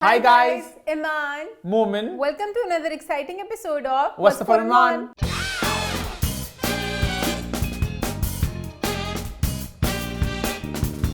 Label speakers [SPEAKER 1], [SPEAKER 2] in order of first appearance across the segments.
[SPEAKER 1] Hi guys,
[SPEAKER 2] Iman.
[SPEAKER 1] Momin.
[SPEAKER 2] Welcome to another exciting episode of
[SPEAKER 1] What's the Fun One?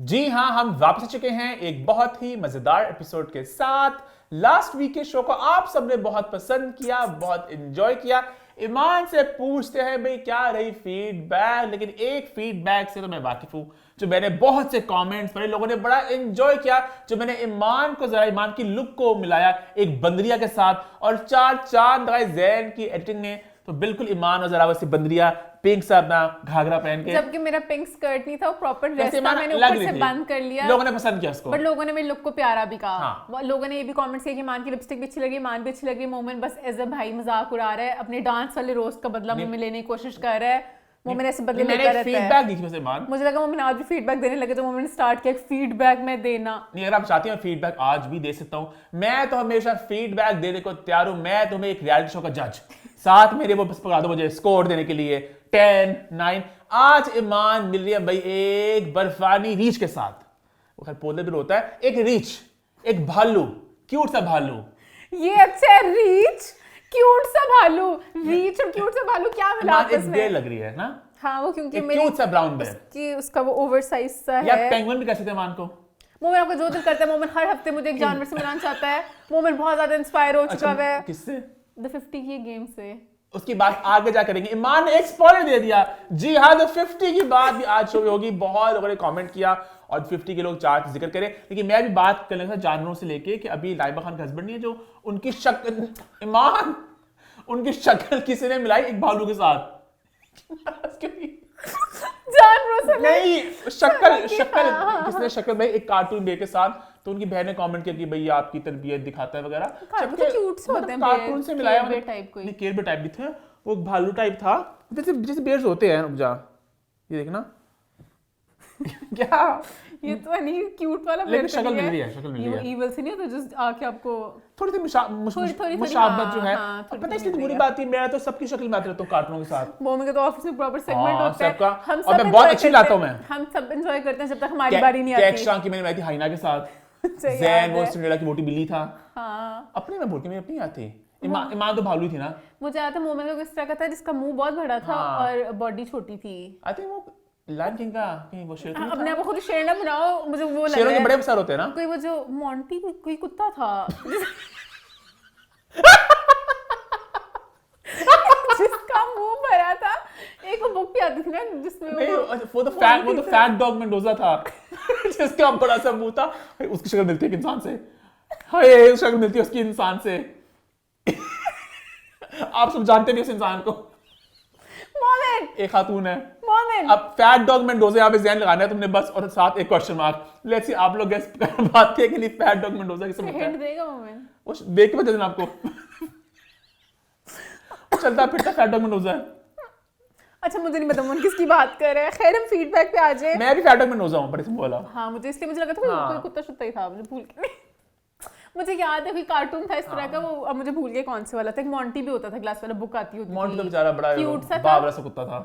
[SPEAKER 1] जी हाँ, हम वापस आ चुके हैं एक बहुत ही मजेदार एपिसोड के साथ। लास्ट वीक के शो को आप सबने बहुत पसंद किया, बहुत एंजॉय किया। ईमान से पूछते हैं भाई क्या रही फीडबैक, लेकिन एक फीडबैक से तो मैं वाकिफ हूँ, जो मैंने बहुत से कमेंट्स पढ़े, लोगों ने बड़ा एंजॉय किया। जो मैंने ईमान को जरा ईमान की लुक को मिलाया एक बंदरिया के साथ और चार चांद लगाए जैन की एडिटिंग ने, तो बिल्कुल ईमान और जरा वैसे बंदरिया पिंक सा अपना घाघरा पहन के,
[SPEAKER 2] जबकि मेरा पिंक स्कर्ट नहीं था, वो प्रॉपर ड्रेस था, मैंने
[SPEAKER 1] लग
[SPEAKER 2] ऊपर
[SPEAKER 1] रही
[SPEAKER 2] से
[SPEAKER 1] थी।
[SPEAKER 2] बंद कर लिया।
[SPEAKER 1] लोगों ने पसंद किया उसको,
[SPEAKER 2] बट लोगों ने मेरे लुक को प्यारा भी कहा।
[SPEAKER 1] हाँ।
[SPEAKER 2] लोगों ने ये भी कमेंट्स किया कि ईमान की लिपस्टिक भी अच्छी लगी, ईमान भी अच्छी लगी। मोमिन बस एज अ भाई मजाक उड़ा रहा है, अपने डांस वाले रोस्ट का बदला मुझे लेने की कोशिश कर रहा है। मोमिन ऐसे बदले लेता रहता है।
[SPEAKER 1] फीडबैक दी थी वैसे ईमान,
[SPEAKER 2] मुझे लगा मोमिन आज भी फीडबैक देने लगे, तो मोमिन स्टार्ट किया फीडबैक में देना।
[SPEAKER 1] नहीं अगर आप चाहती हैं फीडबैक आज भी दे सकता हूँ, मैं तो हमेशा फीडबैक देने को तैयार हूँ। मैं तुम्हें एक रियलिटी शो का जज, साथ मेरे वो बस पकड़ा दो मुझे स्कोर देने के लिए 10, 9। आज ईमान मिल रही है भाई एक बर्फानी रीछ के साथ, वो खैर पौधे भी होता है, एक रीछ, एक भालू, क्यूट सा भालू।
[SPEAKER 2] ये अच्छा है, रीच क्यूट सा भालू। रीच और क्यूट सा भालू क्या मिला
[SPEAKER 1] ईमान
[SPEAKER 2] आपस
[SPEAKER 1] एक
[SPEAKER 2] में?
[SPEAKER 1] बेर लग रही है ना,
[SPEAKER 2] हाँ, वो क्योंकि
[SPEAKER 1] एक
[SPEAKER 2] मेरी
[SPEAKER 1] क्यूट सा ब्राउन बेर,
[SPEAKER 2] कि उसका वो ओवरसाइज सा
[SPEAKER 1] या
[SPEAKER 2] है।
[SPEAKER 1] पेंगुइन भी कह सकते हैं ईमान को।
[SPEAKER 2] मोमिन आपका जो दिल करता है, मोमिन हर हफ्ते मुझे एक जानवर से मिलाना चाहता है। मोमिन बहुत ज्यादा इंस्पायर हो चुका है
[SPEAKER 1] किससे?
[SPEAKER 2] द 50 की गेम से।
[SPEAKER 1] उसकी बात आगे जा करेंगे। ईमान ने एक स्पॉइलर दे दिया, जी हाँ, द 50 की बात भी आज शो में होगी। बहुत लोगों ने कमेंट किया और 50 के लोग चार्ट जिक्र करें, लेकिन मैं भी बात कर लगा जानवरों से लेके कि अभी लाइबा खान का हस्बैंड नहीं है, जो उनकी शक्ल, ईमान उनकी शक्ल किसी ने मिलाई एक भालू के साथ।
[SPEAKER 2] जानवरों से
[SPEAKER 1] नहीं, शक्ल किसने शक्ल भाई एक कार्टून बे के साथ, तो उनकी बहन ने कमेंट किया कि भाई आपकी तरबियत दिखाता है वगैरह।
[SPEAKER 2] क्यूट से होते हैं,
[SPEAKER 1] कार्टून से मिलाया,
[SPEAKER 2] केरबे टाइप कोई।
[SPEAKER 1] नहीं केरबे टाइप भी थे, वो भालू टाइप था, जैसे जैसे बेर्स होते हैं। रुक जा, ये देखना क्या
[SPEAKER 2] ये तो नहीं क्यूट वाला,
[SPEAKER 1] लेकिन शक्ल मिल रही है, शक्ल मिल रही
[SPEAKER 2] ये
[SPEAKER 1] है।
[SPEAKER 2] इवल से नहीं होता जस्ट आके आपको
[SPEAKER 1] थोड़ी सी
[SPEAKER 2] थोड़ी-
[SPEAKER 1] मुशाबत जो है।
[SPEAKER 2] हाँ, थोड़ी-
[SPEAKER 1] पता है इसलिए
[SPEAKER 2] थोड़ी
[SPEAKER 1] बुरी बात थी, मैं तो सबकी शक्ल में आता रहता हूँ कार्टूनों के साथ।
[SPEAKER 2] मोमिन के तो ऑफिस में प्रॉपर सेगमेंट
[SPEAKER 1] हाँ,
[SPEAKER 2] होता है,
[SPEAKER 1] सबका।
[SPEAKER 2] हम
[SPEAKER 1] और
[SPEAKER 2] सब
[SPEAKER 1] मैं बहुत
[SPEAKER 2] enjoy
[SPEAKER 1] अच्छी
[SPEAKER 2] करते
[SPEAKER 1] लाता हूँ
[SPEAKER 2] हैं।
[SPEAKER 1] मैं।
[SPEAKER 2] हम सब एंजॉय करते हैं जब तक हमारी बारी नहीं आती।
[SPEAKER 1] कैक्शा की मैंने बनाई थी हाइना के साथ,
[SPEAKER 2] सही
[SPEAKER 1] जैन
[SPEAKER 2] याद
[SPEAKER 1] वो
[SPEAKER 2] है।
[SPEAKER 1] सिंड्रेला की मोटी बिल्ली था।
[SPEAKER 2] हाँ,
[SPEAKER 1] अपनी मैं बोल के मेरी अपनी याद थी। ईमान तो भालू थी ना।
[SPEAKER 2] मुझे याद है मोमिन को किस तरह का था, जिसका मुंह बहुत बड़ा था
[SPEAKER 1] हाँ।
[SPEAKER 2] और बॉडी छोटी थी।
[SPEAKER 1] आई थिंक वो लायन किंग का कहीं वो शेर तो नहीं
[SPEAKER 2] अपने
[SPEAKER 1] था?
[SPEAKER 2] आप को खुद शेर ना बनाओ, मुझे वो लग
[SPEAKER 1] शेरों
[SPEAKER 2] रहा
[SPEAKER 1] के
[SPEAKER 2] है
[SPEAKER 1] बड़े बसर होते हैं ना।
[SPEAKER 2] कोई वो जो मोंटी कोई कुत्ता था जिसका मुंह भरा था। एक वो बुक भी आती थी ना जिसमें
[SPEAKER 1] नहीं,
[SPEAKER 2] वो
[SPEAKER 1] वो तो फैट डॉग मेंडोजा था जिसका बड़ा सा मुंह था। उसकी शक्ल मिलती है एक इंसान से, हाय उसकी शक्ल मिलती है उसकी इंसान से। आप सब जानते नहीं उस इंसान को,
[SPEAKER 2] मोमिन
[SPEAKER 1] एक खातून है।
[SPEAKER 2] मोमिन
[SPEAKER 1] अब फैट डॉग मेंडोजा यहाँ पे जैन लगाना है तुमने बस, और साथ एक क्वेश्चन मार्क। लेट्स सी आप लोग गेस कर पाते हैं कि नहीं फैट डॉग मेंडोजा किसे मिलता
[SPEAKER 2] हिंट
[SPEAKER 1] है?
[SPEAKER 2] देगा मोमिन?
[SPEAKER 1] वो देख के बता देना आपको। वो चलता फिरता फैट डॉग मेंडोजा है।
[SPEAKER 2] अच्छा, मुझे नहीं पता मोमिन किसकी बात कर रहे हैं। खैर, हम फीडबैक पे आ जाए।
[SPEAKER 1] मैं भी फैट डॉग मेंडोजा हूँ, पर इसमें बोला।
[SPEAKER 2] हाँ, मुझे इसलिए मुझे लगा था
[SPEAKER 1] हाँ।
[SPEAKER 2] कोई कुत्ता शुत्ता ही था, मुझे भूल के मुझे याद है कोई कार्टून था इस तरह का, वो अब मुझे भूल गया कौन से वाला था। एक मोंटी भी होता था, ग्लास वाला बुक आती होती
[SPEAKER 1] मोंटी तो
[SPEAKER 2] थी।
[SPEAKER 1] बेचारा बड़ा
[SPEAKER 2] क्यूट सा था।
[SPEAKER 1] बावरा सा कुत्ता था,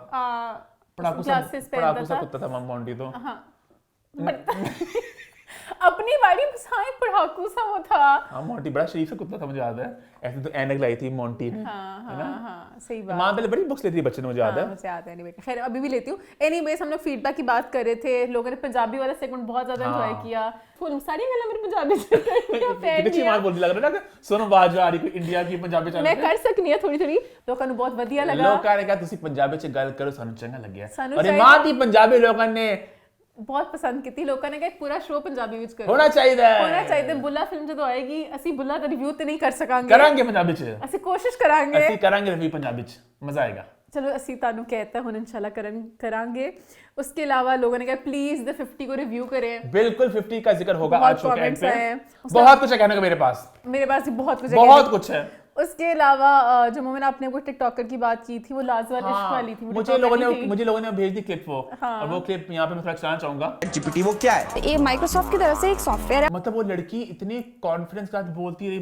[SPEAKER 1] पढ़ाकू
[SPEAKER 2] ग्लासेस
[SPEAKER 1] सा
[SPEAKER 2] पहनता
[SPEAKER 1] कुत्ता था मोंटी तो।
[SPEAKER 2] हाँ, अपनी बारी में साई पढ़ाकू सा वो था।
[SPEAKER 1] हाँ, मोंटी बड़ा शरीफ सा कुत्ता था, मुझे याद है। ऐसे तो ऐनक लाई थी मोंटी ने।
[SPEAKER 2] हाँ, सही बात।
[SPEAKER 1] माँ पहले बड़ी बुक्स लेती थी बच्चे ने, मुझे याद है।
[SPEAKER 2] मुझे याद है, नहीं बेटा, खैर अभी भी लेती हूँ। एनीवेज, हम लोग फीडबैक की बात कर रहे थे। लोगों ने पंजाबी वाला सेगमेंट बहुत ज्यादा एंजॉय किया। फुल सारी गल्ला मेरी पंजाबी से
[SPEAKER 1] कितनी अच्छी बात बोलती लग रहा है ना, सोनम बाजवा आ रही कोई इंडिया की पंजाबी चैनल
[SPEAKER 2] मैं
[SPEAKER 1] पे।
[SPEAKER 2] कर सकनी है थोड़ी लोगों को बहुत बढ़िया लगा।
[SPEAKER 1] लोग कह रहे कि तुसी पंजाबी च गल करो, सानू चंगा लग्या।
[SPEAKER 2] सानू
[SPEAKER 1] और
[SPEAKER 2] चाहिए।
[SPEAKER 1] मां दी पंजाबी लोगों ने
[SPEAKER 2] बहुत पसंद की थी। लोगों ने कहा एक पूरा शो पंजाबी ਵਿੱਚ ਕਰੋ।
[SPEAKER 1] होना चाहिए।
[SPEAKER 2] बुल्ला फिल्म ਜਦੋਂ ਆਏਗੀ ਅਸੀਂ बुल्ला ਦਾ ਰਿਵਿਊ ਤੇ ਨਹੀਂ ਕਰ ਸਕਾਂਗੇ,
[SPEAKER 1] करांगे पंजाबी च,
[SPEAKER 2] ਅਸੀਂ ਕੋਸ਼ਿਸ਼ ਕਰਾਂਗੇ।
[SPEAKER 1] ਅਸੀਂ करांगे रिव्यू पंजाबी च, मजा आएगा।
[SPEAKER 2] चलो ਅਸੀਂ ਤੁਹਾਨੂੰ कहते हैं इंशाल्लाह करांगे। उसके अलावा लोगों ने कहा प्लीज द 50 को रिव्यू करें।
[SPEAKER 1] बिल्कुल 50 का जिक्र होगा आज शो के एंड पे।
[SPEAKER 2] हैं।
[SPEAKER 1] बहुत कुछ है कहने का मेरे पास
[SPEAKER 2] मेरे पास भी बहुत कुछ
[SPEAKER 1] बहुत कुछ है।
[SPEAKER 2] उसके अलावा जो मोमेंट आपने वो टिकटॉकर की बात की थी वो लाजवाब इश्क वाली थी,
[SPEAKER 1] मुझे लोगों ने भेज दी क्लिप वो, और वो क्लिप यहाँ पे मैं थोड़ा चलाना चाहूंगा।
[SPEAKER 3] GPT वो क्या है?
[SPEAKER 4] ये माइक्रोसॉफ्ट की तरफ से एक सॉफ्टवेयर है,
[SPEAKER 1] मतलब वो लड़की इतने कॉन्फिडेंस के साथ बोलती रही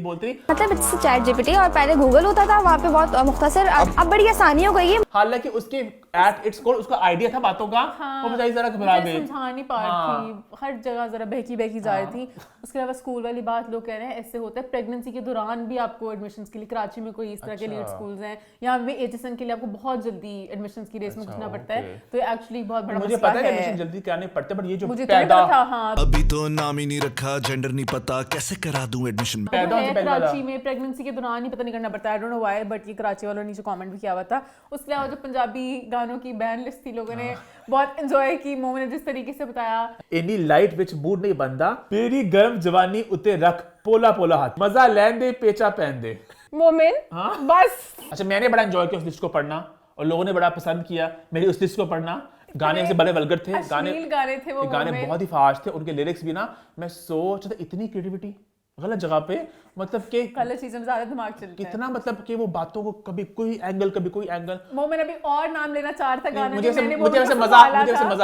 [SPEAKER 4] मतलब इट्स चैट जीपीटी, और पहले गूगल होता था वहाँ पे बहुत मुख्तसर, अब बड़ी आसानी हो गई है।
[SPEAKER 1] हालांकि उसके एट इट्स कोर उसका आइडिया था बातों का, वो बेचारी जरा घबरा गई,
[SPEAKER 2] समझा नहीं पा रही थी, हर जगह जरा बहकी जा रही थी। उसके अलावा स्कूल वाली बात लोग कह रहे हैं ऐसे होता है प्रेगनेंसी के दौरान भी आपको एडमिशंस के लिए, कराची में कोई इस तरह के लीड स्कूल्स हैं, यहाँ पे एचएसएन के लिए आपको बहुत जल्दी एडमिशंस की रेस में घुसना पड़ता है, तो ये एक्चुअली बहुत बड़ा
[SPEAKER 1] मुझे पता है कि एडमिशन जल्दी कराने पड़ते हैं, बट ये जो
[SPEAKER 2] मुझे
[SPEAKER 1] पैदा
[SPEAKER 2] था, हाँ
[SPEAKER 3] अभी तो नाम ही नहीं रखा, जेंडर नहीं पता, कैसे करा दूं एडमिशन?
[SPEAKER 1] पैदा होने से पहले
[SPEAKER 2] कराची में प्रेगनेंसी के दौरान ही पता नहीं करना पड़ता, I don't know why, but ये कराची वालों ने नीचे कमेंट भी किया हुआ था। उसके अलावा जो पंजाबी गानों की बैन लिस्ट थी, लोगों ने बहुत एंजॉय की, मोमेंट ने जिस तरीके से बताया,
[SPEAKER 1] इनी लाइट विच मूड नहीं बनदा, तेरी गर्म जवानी उते रख पोला पोला हाथ, मजा लैन दे पेचा पहन दे
[SPEAKER 2] मोमेंट बस।
[SPEAKER 1] अच्छा, मैंने बड़ा एंजॉय किया उस लिस्ट को पढ़ना, और लोगों ने बड़ा पसंद किया मेरी उस लिस्ट को पढ़ना। गाने से बड़े वल्गर थे, गाने
[SPEAKER 2] थे वो,
[SPEAKER 1] गाने बहुत ही फास्ट थे, उनके लिरिक्स भी ना, मैं सोच रहा था इतनी क्रिएटिविटी गलत जगह पे, मतलब कि
[SPEAKER 2] कलर चीज़ों में ज्यादा दिमाग चलता है,
[SPEAKER 1] कितना मतलब कि वो बातों को कभी कोई एंगल।
[SPEAKER 2] मोमेंट अभी और नाम लेना चाह रहा था गाना,
[SPEAKER 1] मुझे वैसे मजा आ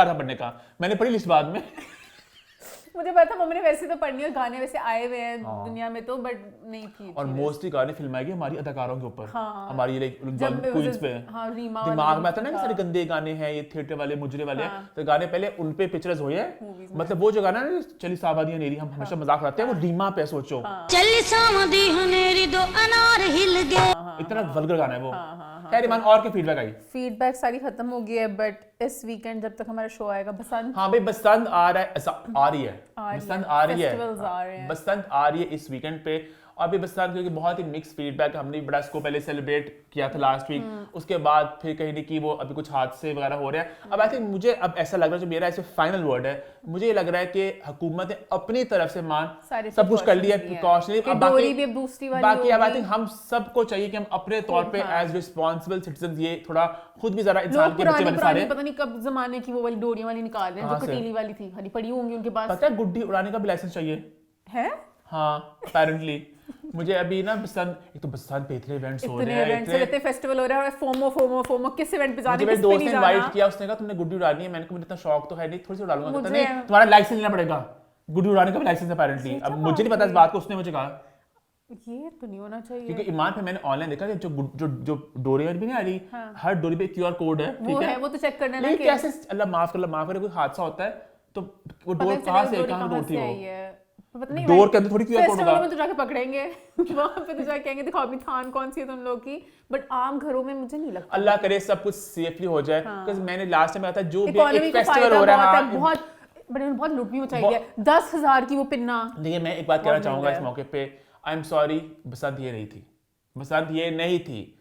[SPEAKER 1] रहा पढ़ने का, मैंने पढ़ी लिस्ट बाद में
[SPEAKER 2] मुझे पता था मम्मी ने वैसे तो पढ़नी है, गाने वैसे आए हुए हैं दुनिया में तो, बट नहीं थी।
[SPEAKER 1] और मोस्टली गाने फिल्माए गए हमारी अदाकारों के ऊपर, हमारी क्वींस पे,
[SPEAKER 2] रीमा
[SPEAKER 1] दिमाग में आता ना सारे गंदे गाने हैं, ये थिएटर वाले मुजरे वाले, तो गाने पहले उन पे पिक्चर्स हुए हैं। मतलब वो जो गाना है चली सावधानी हनेरी, हम हमेशा मजाक उड़ाते हैं, वो रीमा पे सोचो
[SPEAKER 5] चली सावधानी हनेरी दो अनार हिल गए,
[SPEAKER 1] इतना वल्गर गाना है वो। खैर ईमान, और क्या फीडबैक आई?
[SPEAKER 2] फीडबैक सारी खत्म हो गई है, बट इस वीकेंड जब तक हमारा शो आएगा बसंत,
[SPEAKER 1] हाँ भाई बसंत आ रहा है, आ रही है बसंत आ रही
[SPEAKER 2] फेस्टिवल्स आ रहे
[SPEAKER 1] है,
[SPEAKER 2] हैं।
[SPEAKER 1] बसंत आ रही है इस वीकेंड पे। और अभी बसंत क्योंकि बहुत ही मिक्स फीडबैक, हमने बड़ा इसको पहले सेलिब्रेट किया था लास्ट वीक, उसके बाद फिर कहीं नहीं कि वो अभी कुछ हादसे वगैरह हो रहे हैं। अब आई थिंक मुझे अब ऐसा लग रहा है, जो मेरा ऐसे फाइनल वर्ड है, मुझे ये लग रहा है कि हुकूमत ने अपनी तरफ से सब कुछ कर लिया, प्रिकॉशनरी। बाकी अब आई थिंक हम सबको चाहिए कि हम अपने तौर पे एज रिस्पॉन्सिबल सिटीजन ये थोड़ा खुद भी जरा इंसान के बच्चे बने सारे।
[SPEAKER 2] पता नहीं कब जमाने की वो वाली डोरियां वाली निकाल रहे हैं, जो कटीली वाली थी, हरी पड़ी होंगी उनके पास।
[SPEAKER 1] पता है गुड्डी उड़ाने का भी लाइसेंस चाहिए
[SPEAKER 2] है?
[SPEAKER 1] हाँ अपेरेंटली। मुझे अभी ना बसंत, एक तो बसंत पे इतने इवेंट्स हो रहे हैं,
[SPEAKER 2] इतने फेस्टिवल हो रहे हैं, और फोमो किस इवेंट पे जाने,
[SPEAKER 1] मुझे मेरे दोस्त ने इनवाइट किया, उसने कहा तुमने गुड्डी उड़ानी है, मैंने कहा मुझे इतना शौक तो है नहीं, थोड़ी सी उड़ा लूंगा। कहता नहीं तुम्हारा लाइसेंस लेना पड़ेगा, गुड्डी उड़ाने का भी लाइसेंस अपेरेंटली। अब मुझे नहीं पता इस बात को, उसने मुझे कहा
[SPEAKER 2] ये तो नहीं होना चाहिए,
[SPEAKER 1] क्योंकि ईमान पे मैंने ऑनलाइन देखा कि जो डोरी भी नहीं आ रही, हर डोरी पे QR कोड है, ठीक है
[SPEAKER 2] वो तो चेक करना
[SPEAKER 1] है। कैसे अल्लाह माफ करे कोई हादसा होता है तो वो डोर कहाँ से कहाँ रोड थी, वो
[SPEAKER 2] पता नहीं
[SPEAKER 1] डोर के अंदर थोड़ी QR कोड होगा,
[SPEAKER 2] में तो जाके पकड़ेंगे वहां पे तो जाके कहेंगे दिखाओ अपनी थान कौन सी है तुम लोग की, बट आम घरों में मुझे नहीं लगता।
[SPEAKER 1] अल्लाह करे सब कुछ सेफली हो जाए, बिकॉज़ मैंने लास्ट टाइम बताया जो भी एक फेस्टिवल हो रहा है,
[SPEAKER 2] बहुत लूट भी मचाई है, 10,000 की वो पिन्ना।
[SPEAKER 1] देखिए मैं एक बात कहना चाहूंगा इस मौके पे, आई एम सॉरी, बसंत ये नहीं थी, बसंत ये नहीं थी।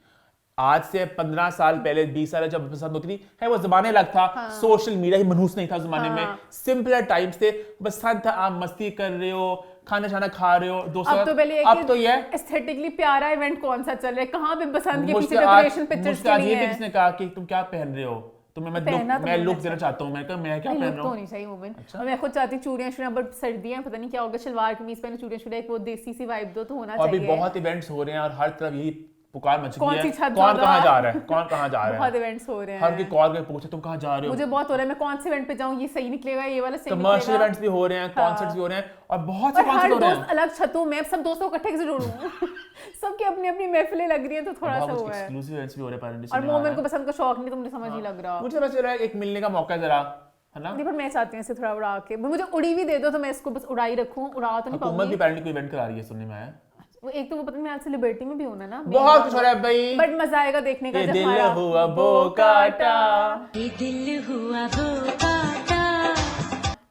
[SPEAKER 1] आज से 15 साल पहले 20 साल जब बसंत होती थी, है वो जमाने अलग था, सोशल मीडिया ही मनहूस नहीं था जमाने में, सिंपलर टाइम्स थे, बसंत था, आप मस्ती कर रहे हो, खाना शाना खा रहे हो दोस्तों। अब तो ये
[SPEAKER 2] एस्थेटिकली प्यारा इवेंट कौन सा चल रहा है, कहाँ पे बसंत के पीछे डेकोरेशन पिक्चर्स के लिए है।
[SPEAKER 1] किसने कहा कि तुम क्या पहन रहे हो, तुम्हें मैं लुक देना चाहता हूँ, मैं क्या पहन रहा हूँ,
[SPEAKER 2] होनी चाहिए मोमेंट। और मैं खुद चाहती हूँ चूड़ियां, बट सर्दियां पता नहीं क्या होगा, शलवार कमीज पहने चूड़ियां, एक वो देसी सी वाइब दो तो होना चाहिए।
[SPEAKER 1] अभी बहुत इवेंट्स हो रहे हैं और हर तरफ यही पुकार मच गई है,
[SPEAKER 2] कौन
[SPEAKER 1] कहाँ जा रहा है, कौन कहाँ जा रहा है,
[SPEAKER 2] बहुत इवेंट्स हो रहे हैं,
[SPEAKER 1] हर की कॉल करके पूछे तुम कहाँ जा रहे हो,
[SPEAKER 2] मुझे बहुत हो रहा है मैं कौन से इवेंट पे जाऊँ, ये सही निकलेगा, ये वाला सही निकलेगा।
[SPEAKER 1] कमर्शियल इवेंट्स भी हो रहे हैं, कॉन्सर्ट्स भी हो रहे हैं, और बहुत से कॉन्सर्ट हो रहे हैं,
[SPEAKER 2] अलग छतों में सब दोस्तों को इकट्ठे कैसे जोड़ूं सबकी अपनी अपनी महफिलें लग रही हैं, तो थोड़ा सा हुआ है,
[SPEAKER 1] एक्सक्लूसिव इवेंट्स भी हो रहे हैं।
[SPEAKER 2] और मोमेंट को पसंद का शौक नहीं, तो मुझे समझ नहीं लग रहा,
[SPEAKER 1] मुझे बस जरा एक मिलने का मौका जरा है ना,
[SPEAKER 2] नहीं पर मैं चाहती हूँ इसे थोड़ा उड़ा के, मुझे उड़ी भी दे दो तो मैं इसको बस उड़ाई रखूं, उड़ा तो नहीं पाऊंगी।
[SPEAKER 1] हुकूमत भी पैरेंटली कोई इवेंट करा रही है, सुनने में आया।
[SPEAKER 2] वो एक तो वो पता नहीं आज से लिबर्टी में भी होना ना,
[SPEAKER 1] बहुत कुछ हो रहा है भाई,
[SPEAKER 2] बट मजा आएगा देखने का, जब
[SPEAKER 1] दिल हुआ बोकाटा,
[SPEAKER 5] दिल हुआ बोकाटा,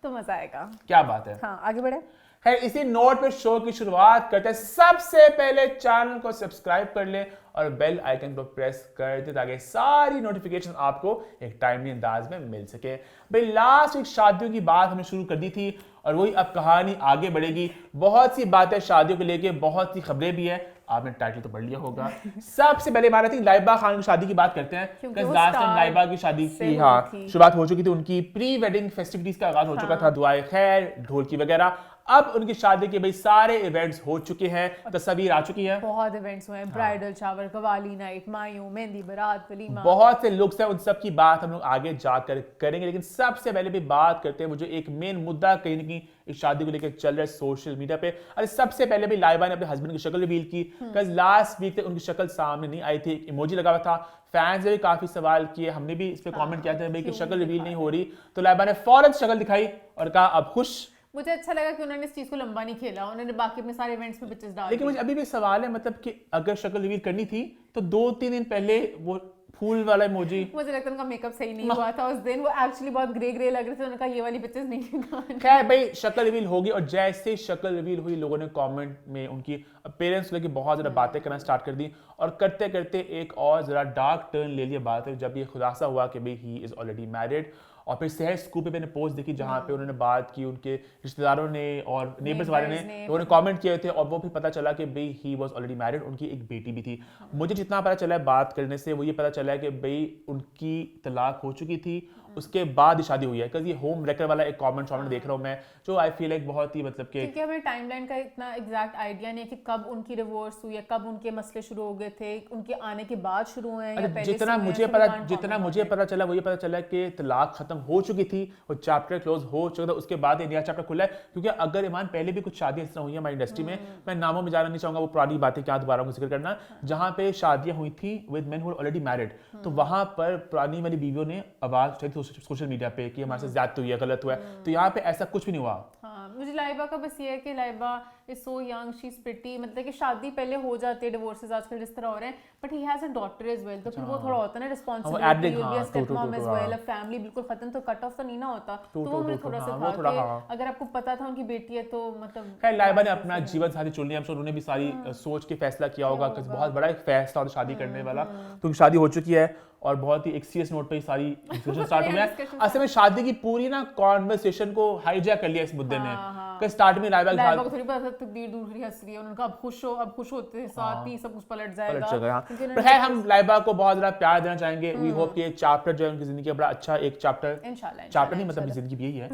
[SPEAKER 2] तो मजा आएगा।
[SPEAKER 1] क्या बात है।
[SPEAKER 2] हाँ आगे बढ़े।
[SPEAKER 1] है इसी नोट पे शो की शुरुआत करते हैं। सबसे पहले चैनल को सब्सक्राइब कर ले और बेल आइकन को प्रेस कर दे ताकि सारी नोटिफिकेशन आपको एक टाइमली अंदाज में मिल सके। भाई लास्ट वीक शादियों की बात हमने शुरू कर दी थी और वही अब कहानी आगे बढ़ेगी। बहुत सी बातें शादियों को लेके, बहुत सी खबरें भी है, आपने टाइटल तो पढ़ लिया होगा। सबसे पहले हमारा थी लाइबा खान की शादी की बात करते हैं। लास्ट टाइम लाइबा की शादी की शुरुआत हो चुकी थी, उनकी प्री वेडिंग फेस्टिविटीज का आगाज हो चुका था, दुआए खैर, ढोलकी वगैरह। अब उनकी शादी के भाई सारे इवेंट्स हो चुके हैं, तस्वीर आ चुकी है,
[SPEAKER 2] बहुत इवेंट्स हुए हैं, ब्राइडल शावर, कवाली नाइट, मायूं, मेहंदी, बारात, वलीमा,
[SPEAKER 1] बहुत से लुक्स हैं, उन सब की बात हम लोग आगे जाकर करेंगे। लेकिन सबसे पहले भी बात करते हैं, मुझे एक मेन मुद्दा कहीं ना कहीं इस शादी को लेकर चल रहा है सोशल मीडिया पे। अरे सबसे पहले भी लाइबा ने अपने हस्बैंड की शक्ल रिवील की, बिकॉज लास्ट वीक तक उनकी शक्ल सामने नहीं आई थी, एक इमोजी लगा हुआ था। फैंस ने भी काफी सवाल किए, हमने भी इस पे कमेंट किया था भाई कि शक्ल रिवील नहीं हो रही, तो लाइबा ने फौरन शक्ल दिखाई और कहा अब खुश।
[SPEAKER 2] मुझे अच्छा लगा कि उन्होंने इस चीज को लंबा नहीं खेला, उन्होंने बाकी अपने सारे इवेंट्स में पिक्चर्स डाल
[SPEAKER 1] लेकिन मुझे अभी भी सवाल है, मतलब कि अगर शक्ल रिवील करनी थी तो 2-3 दिन पहले वो फूल वाला इमोजी,
[SPEAKER 2] मुझे लगता है उनका मेकअप सही नहीं हुआ था उस दिन, वो एक्चुअली बहुत ग्रे लग रहे थे, उन्होंने कहा ये वाली पिक्चर्स नहीं दिखानी।
[SPEAKER 1] खैर भाई शक्ल रिवील होगी, और जैसे शक्ल रिवील हुई लोगों ने कमेंट में उनकी पेरेंट्स को लेकर बहुत ज़्यादा बातें करना स्टार्ट कर दी, और करते करते एक और ज़रा डार्क टर्न ले लिया बात है जब ये खुलासा हुआ कि भाई ही इज़ ऑलरेडी मैरिड। और फिर सहज स्कूप पे मैंने पोस्ट देखी जहाँ पे उन्होंने बात की, उनके रिश्तेदारों ने और नेबर्स वाले ने उन्होंने कमेंट किए थे, और वो भी पता चला कि भाई ही वाज ऑलरेडी मैरिड, उनकी एक बेटी भी थी। मुझे जितना पता चला है बात करने से, वो ये पता चला है कि भाई उनकी तलाक हो चुकी थी, उसके बाद ही शादी हुई है। बिकॉज ये होम रेकर वाला एक कमेंट देख रहा हूँ मैं, जो आई फील लाइक बहुत ही मतलब कि
[SPEAKER 2] क्योंकि हमें टाइमलाइन का इतना एग्जैक्ट आइडिया नहीं है कि कब उनकी डिवोर्स हुई है, कब उनके मसले शुरू हो गए थे, उनके आने के बाद शुरू हुए हैं या पहले
[SPEAKER 1] जितना मुझे पता चला वो ये पता चला कि तलाक खत्म हो चुकी थी, वो चैप्टर क्लोज हो चुका था, उसके बाद ये नया चैप्टर खुला है। क्योंकि अगर ईमान पहले भी कुछ शादियां इस तरह हुई है हमारी इंडस्ट्री में, मैं नामों में जाना नहीं चाहूंगा, वो पुरानी बातें क्या दोबारा उनको जिक्र करना, जहां पे शादियां हुई थी with men who are already married, तो वहां पर पुरानी वाली बीवियों ने आवाज उठाई सोशल मीडिया पे कि हमारे साथ ज्यादती हुई है, गलत हुआ है, तो यहाँ पे ऐसा कुछ भी नहीं हुआ।
[SPEAKER 2] हाँ, मुझे लाइबा का बस ये है कि Laiba is so young, she is pretty, मतलब कि शादी पहले हो जाती है, डिवोर्सेस आजकल जिस तरह हो रहे हैं, but he has a daughter as well, तो फिर वो थोड़ा होता है ना responsibility, you be a step mom as well, a family बिल्कुल खत्म तो कट ऑफ तो नहीं ना होता, तो वो मुझे थोड़ा सा था कि अगर आपको पता था उनकी बेटी है तो मतलब।
[SPEAKER 1] खैर लाइबा ने अपना जीवन साथी चुन लिया, उन्होंने भी सारी सोच के फैसला किया होगा, बहुत बड़ा एक फैसला और शादी करने वाला, तो शादी हो चुकी है, और बहुत ही एक सीरियस नोट पे सारी डिस्कशन स्टार्ट हुई है। असल में शादी की पूरी ना कॉन्वर्सेशन को हाईजैक कर लिया इस मुद्दे ने, कि स्टार्ट में लाइबा
[SPEAKER 2] को थोड़ी पता था तकदीर दूर खड़ी हंस रही है, उन्होंने कहा अब खुश होते साथ ही सब कुछ पलट जाएगा।
[SPEAKER 1] पर खैर हम लाइबा को बहुत ज्यादा प्यार देना चाहेंगे, वी होप कि ये चैप्टर जो है उनकी जिंदगी का बड़ा अच्छा एक चैप्टर, चैप्टर नहीं मतलब जिंदगी भी यही है,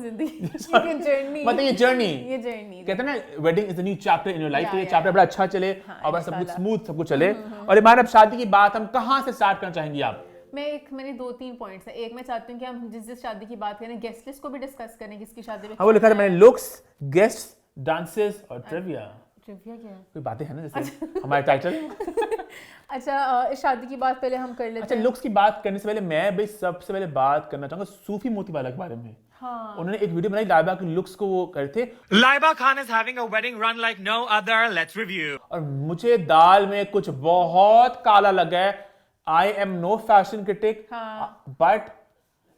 [SPEAKER 1] मतलब ये जर्नी कहते हैं ना, wedding is the new chapter in your life, तो ये चैप्टर बड़ा अच्छा चले और सब कुछ स्मूथ सब कुछ चले। और ईमान अब शादी की बात हम कहाँ से स्टार्ट करना चाहेंगी आप?
[SPEAKER 2] मेरे 2-3 पॉइंट्स है। एक मैं चाहती हूँ कि हम जिस शादी की बात करें, गेस्ट लिस्ट को भी डिस्कस करें, किसकी शादी में।
[SPEAKER 1] हाँ, वो लिखा था मैंने, लुक्स, गेस्ट, डांसेस और ट्रिविया।
[SPEAKER 2] ट्रिविया क्या है?
[SPEAKER 1] कोई बातें हैं ना जैसे हमारे टाइटल।
[SPEAKER 2] अच्छा, इस शादी की बात पहले हम कर लेते हैं।
[SPEAKER 1] अच्छा, लुक्स की बात करने से पहले मैं भी सबसे पहले बात करना चाहूंगा सूफी मोतीवाला के बारे में।
[SPEAKER 2] हाँ।
[SPEAKER 1] उन्होंने एक वीडियो बनाई लाइबा के लुक्स को वो करते,
[SPEAKER 6] Laiba Khan is having a wedding run like no other. Let's review.
[SPEAKER 1] और मुझे दाल में कुछ बहुत काला लगा है। I am know fashion critic, but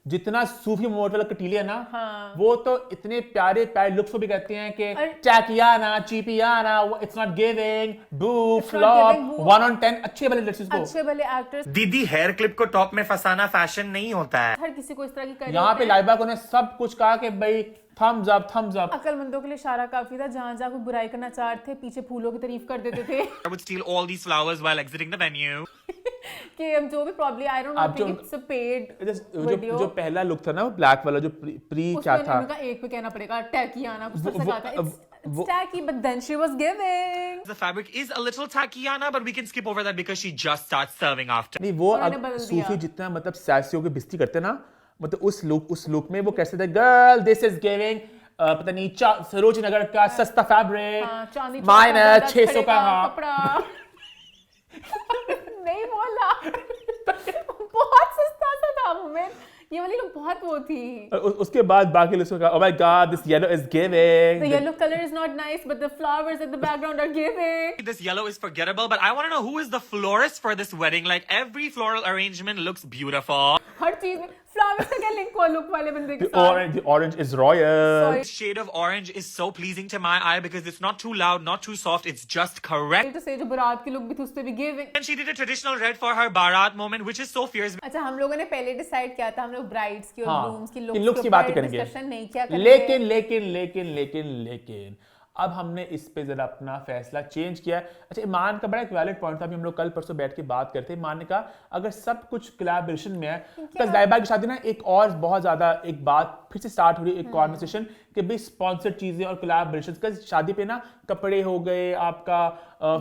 [SPEAKER 1] जितना सूफी मोड वाला कटीले है ना, वो तो इतने प्यारे प्यारे लुक्स को भी कहते हैं कि टैकियाना, चीपियाना, इट्स नॉट गिविंग, बू, फ्लॉप, 1 on 10, अच्छे भले लड़कियों को,
[SPEAKER 2] अच्छे भले एक्टर्स।
[SPEAKER 6] दीदी हेयर क्लिप को टॉप में फंसाना फैशन नहीं होता है।
[SPEAKER 2] हर किसी को इस तरह की करनी
[SPEAKER 1] यहाँ पे लाइबा को ने सब कुछ कहा कि भाई थम्स अप थम्स अप।
[SPEAKER 2] अक्लमंदों के लिए इशारा काफी था, जहाँ जहाँ कोई बुराई करना चाहते थे पीछे फूलों की तारीफ कर देते थे।
[SPEAKER 6] I would steal all these flowers while exiting the venue.
[SPEAKER 2] कि हम जो भी problem, I don't know think it's a paid video.
[SPEAKER 1] जो पहला लुक था ना, वो ब्लैक वाला, जो प्री क्या था,
[SPEAKER 2] उनका एक पे कहना पड़ेगा टैकियाना, कुछ तो कहा था, it's tacky, but then she was giving.
[SPEAKER 6] The fabric is a little tacky, but we can skip over that because she just starts serving after.
[SPEAKER 1] नहीं, वो सूफी जितना मतलब सैसी होकर बिस्ती करते ना, मतलब उस लुक में वो कैसे थे, गर्ल दिस इज गिविंग पता नहीं सरोज नगर का सस्ता फैब्रिक, माइनस 600 का
[SPEAKER 2] कपड़ा। नहीं बोला, बहुत सस्ता सा था हमें, ये वाली लोग बहुत वो थी।
[SPEAKER 1] उसके बाद बाकी लोग का, oh my god, this yellow is giving.
[SPEAKER 2] The yellow color is not nice, but the flowers in the background are giving.
[SPEAKER 6] This yellow is forgettable, but I want to know who is the florist for this wedding. Like every floral arrangement looks beautiful.
[SPEAKER 2] हर चीज में flowers का क्या link हुआ look वाले बंदे के साथ?
[SPEAKER 1] The orange is royal.
[SPEAKER 6] This shade of orange is so pleasing to my eye because it's not too loud, not too soft. It's just correct.
[SPEAKER 2] तो से जो बारात की लुक भी थी उस पे भी giving.
[SPEAKER 6] And she did a traditional red for her barat moment, which is so fierce.
[SPEAKER 2] अच्छा, हम लोगों ने पहले डिसाइड किया था, हम लोग ब्राइड्स की और ग्रूम्स की
[SPEAKER 1] लुक्स की बात करेंगे,
[SPEAKER 2] डिस्कशन नहीं किया।
[SPEAKER 1] लेकिन अब हमने इस पे जरा अपना फैसला चेंज किया है। अच्छा, ईमान का बड़ा एक वैलिड पॉइंट था, अभी हम लोग कल परसों बैठ के बात करते हैं। ईमान ने कहा अगर सब कुछ कोलैबोरेशन में है, प्लस लाइबा की शादी ना एक और बहुत ज्यादा एक बात फिर से स्टार्ट हो रही है, एक कॉन्वर्सेशन कि भाई स्पॉन्सर्ड चीजें और कोलैबोरेशन का शादी पे ना कपड़े हो गए, आपका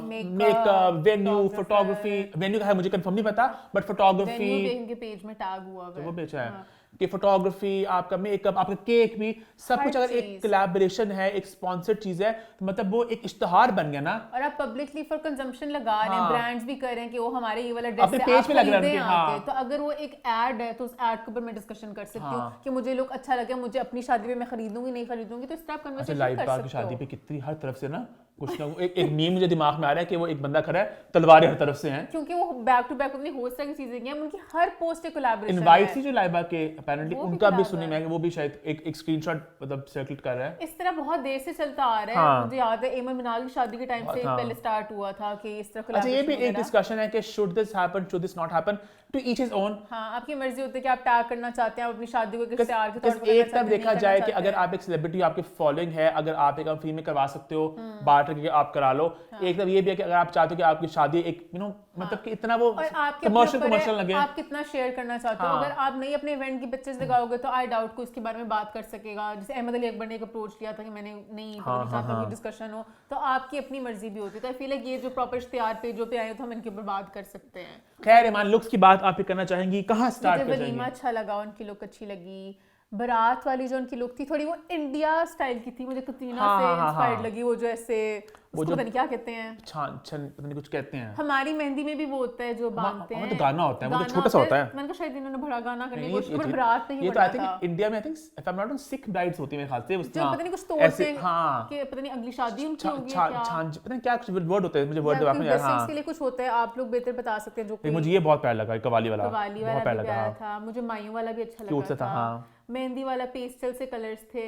[SPEAKER 1] मेकअप, वेन्यू, फोटोग्राफी, वेन्यू का है मुझे कंफर्म नहीं पता, बट फोटोग्राफी
[SPEAKER 2] इनके पेज में टैग हुआ है,
[SPEAKER 1] वो बेचा है कि फोटोग्राफी, आपका मेकअप, आपका केक भी सब कुछ अगर एक कोलैबोरेशन है, एक स्पॉन्सर्ड चीज है, तो मतलब वो एक इश्तिहार बन गया ना।
[SPEAKER 2] और आप पब्लिकली फॉर कंजम्पशन लगा रहे हैं, ब्रांड्स भी कर रहे हैं कि वो हमारे ये वाला ड्रेस
[SPEAKER 1] अपने पेज पे लग रहा है, हाँ।
[SPEAKER 2] तो अगर वो एक ऐड है तो उस ऐड के ऊपर मैं डिस्कशन कर सकती हूँ कि मुझे लोग अच्छा लगे, मुझे अपनी शादी पे मैं खरीदूंगी नहीं खरीदूंगी, तो इस तरह कन्वर्सेशन कर
[SPEAKER 1] लाइबा
[SPEAKER 2] सकते
[SPEAKER 1] की शादी
[SPEAKER 2] हो।
[SPEAKER 1] पे कितनी हर तरफ से ना कुछ ना एक मीम मुझे दिमाग में आ रहा है कि वो एक बंदा खड़ा है, तलवारें हर तरफ से हैं,
[SPEAKER 2] क्योंकि वो बैक टू बैक अपनी होस्ट की चीजें हैं, उनकी हर पोस्ट एक कोलैबोरेशन है।
[SPEAKER 1] इनवाइट थी जो लाइबा के अपेरेंटली
[SPEAKER 2] वो भी
[SPEAKER 1] उनका भी
[SPEAKER 2] collab
[SPEAKER 1] सुनी
[SPEAKER 2] है।
[SPEAKER 1] मैं, वो भी शायद एक स्क्रीनशॉट मतलब सर्कुलेट कर रहा है।
[SPEAKER 2] इस तरह बहुत देर से चलता आ रहा है।
[SPEAKER 1] हाँ।
[SPEAKER 2] मुझे याद है एमन मिनाल की शादी के टाइम से
[SPEAKER 1] हाँ।
[SPEAKER 2] पहले स्टार्ट हुआ था कि इस तरह
[SPEAKER 1] अच्छा, ये भी
[SPEAKER 2] collaboration
[SPEAKER 1] एक
[SPEAKER 2] वगैरह।
[SPEAKER 1] डिस्कशन है कि should this happen, should this not happen, to each his own.
[SPEAKER 2] हाँ, आपकी मर्जी होती है कि आप टैग करना चाहते हैं, आप अपनी शादी को एक इश्तिहार के तौर पर
[SPEAKER 1] एक तरफ देखा जाए कि अगर आप एक सेलिब्रिटी, आपकी फॉलोइंग है, अगर आप एक फ्री में करवा सकते हो, बार्टर के आप करा लो। एक तरफ ये भी है कि अगर आप चाहते हो कि आपकी शादी एक मतलब कि इतना वो
[SPEAKER 2] और आपके
[SPEAKER 1] कमर्शियल लगे,
[SPEAKER 2] आप कितना शेयर करना चाहते हो। अगर आप नहीं अपने इवेंट की पिक्चर्स लगाओगे तो आई डाउट को इसके बारे में बात कर सकेगा। जैसे अहमद अली अकबर ने एक अप्रोच लिया था कि मैंने नहीं चाहता कोई डिस्कशन हो, तो आपकी अपनी मर्जी भी होती है। तो आई फील लाइक ये जो प्रॉपर इश्तिहार पेजों पे आए तो हम इनके ऊपर बात कर सकते हैं।
[SPEAKER 1] खैर ईमान, लुक्स की बात आप ही करना चाहेंगी, कहाँ स्टार्ट
[SPEAKER 2] मुझे
[SPEAKER 1] कर
[SPEAKER 2] वलीमा
[SPEAKER 1] जाएंगे?
[SPEAKER 2] अच्छा लगा, उनकी लुक अच्छी लगी। बारात वाली जो उनकी लुक थी थोड़ी वो इंडिया स्टाइल की थी, मुझे कतरीना से इंस्पायर्ड लगी। वो जो ऐसे उसको पता नहीं क्या कहते हैं,
[SPEAKER 1] छान पता नहीं कुछ कहते हैं।
[SPEAKER 2] हमारी मेहंदी में भी वो होता है जो बांधते हैं,
[SPEAKER 1] तो गाना होता है, वो तो छोटा सा होता है।
[SPEAKER 2] मैंने कहा शायद इन्होंने बड़ा गाना करने की
[SPEAKER 1] नहीं,
[SPEAKER 2] कोशिश की, बारात नहीं
[SPEAKER 1] ये तो
[SPEAKER 2] बड़ा
[SPEAKER 1] आई
[SPEAKER 2] था।
[SPEAKER 1] थिंक इंडिया में I think if I am not wrong Sikh brides होती है मेरे ख्याल से,
[SPEAKER 2] जो पता नहीं कुछ तोड़ते हैं
[SPEAKER 1] हाँ
[SPEAKER 2] कि पता नहीं अगली शादी उनकी होगी क्या,
[SPEAKER 1] पता नहीं क्या वर्ड होता है, मुझे वर्ड दिमाग में नहीं आ रहा।
[SPEAKER 2] ब्लेसिंग्स के लिए कुछ होता है, आप लोग बेहतर बता सकते हैं। जो
[SPEAKER 1] मुझे ये बहुत प्यारा लगा, कवाली वाला
[SPEAKER 2] कवाली
[SPEAKER 1] बहुत
[SPEAKER 2] वाला
[SPEAKER 1] प्यारा
[SPEAKER 2] भी प्यारा
[SPEAKER 1] लगा।
[SPEAKER 2] था, मुझे मायूं वाला भी अच्छा
[SPEAKER 1] क्यूट सा
[SPEAKER 2] लगा
[SPEAKER 1] था,
[SPEAKER 2] था।
[SPEAKER 1] हाँ।
[SPEAKER 2] मेहंदी वाला पेस्टल से कलर्स थे,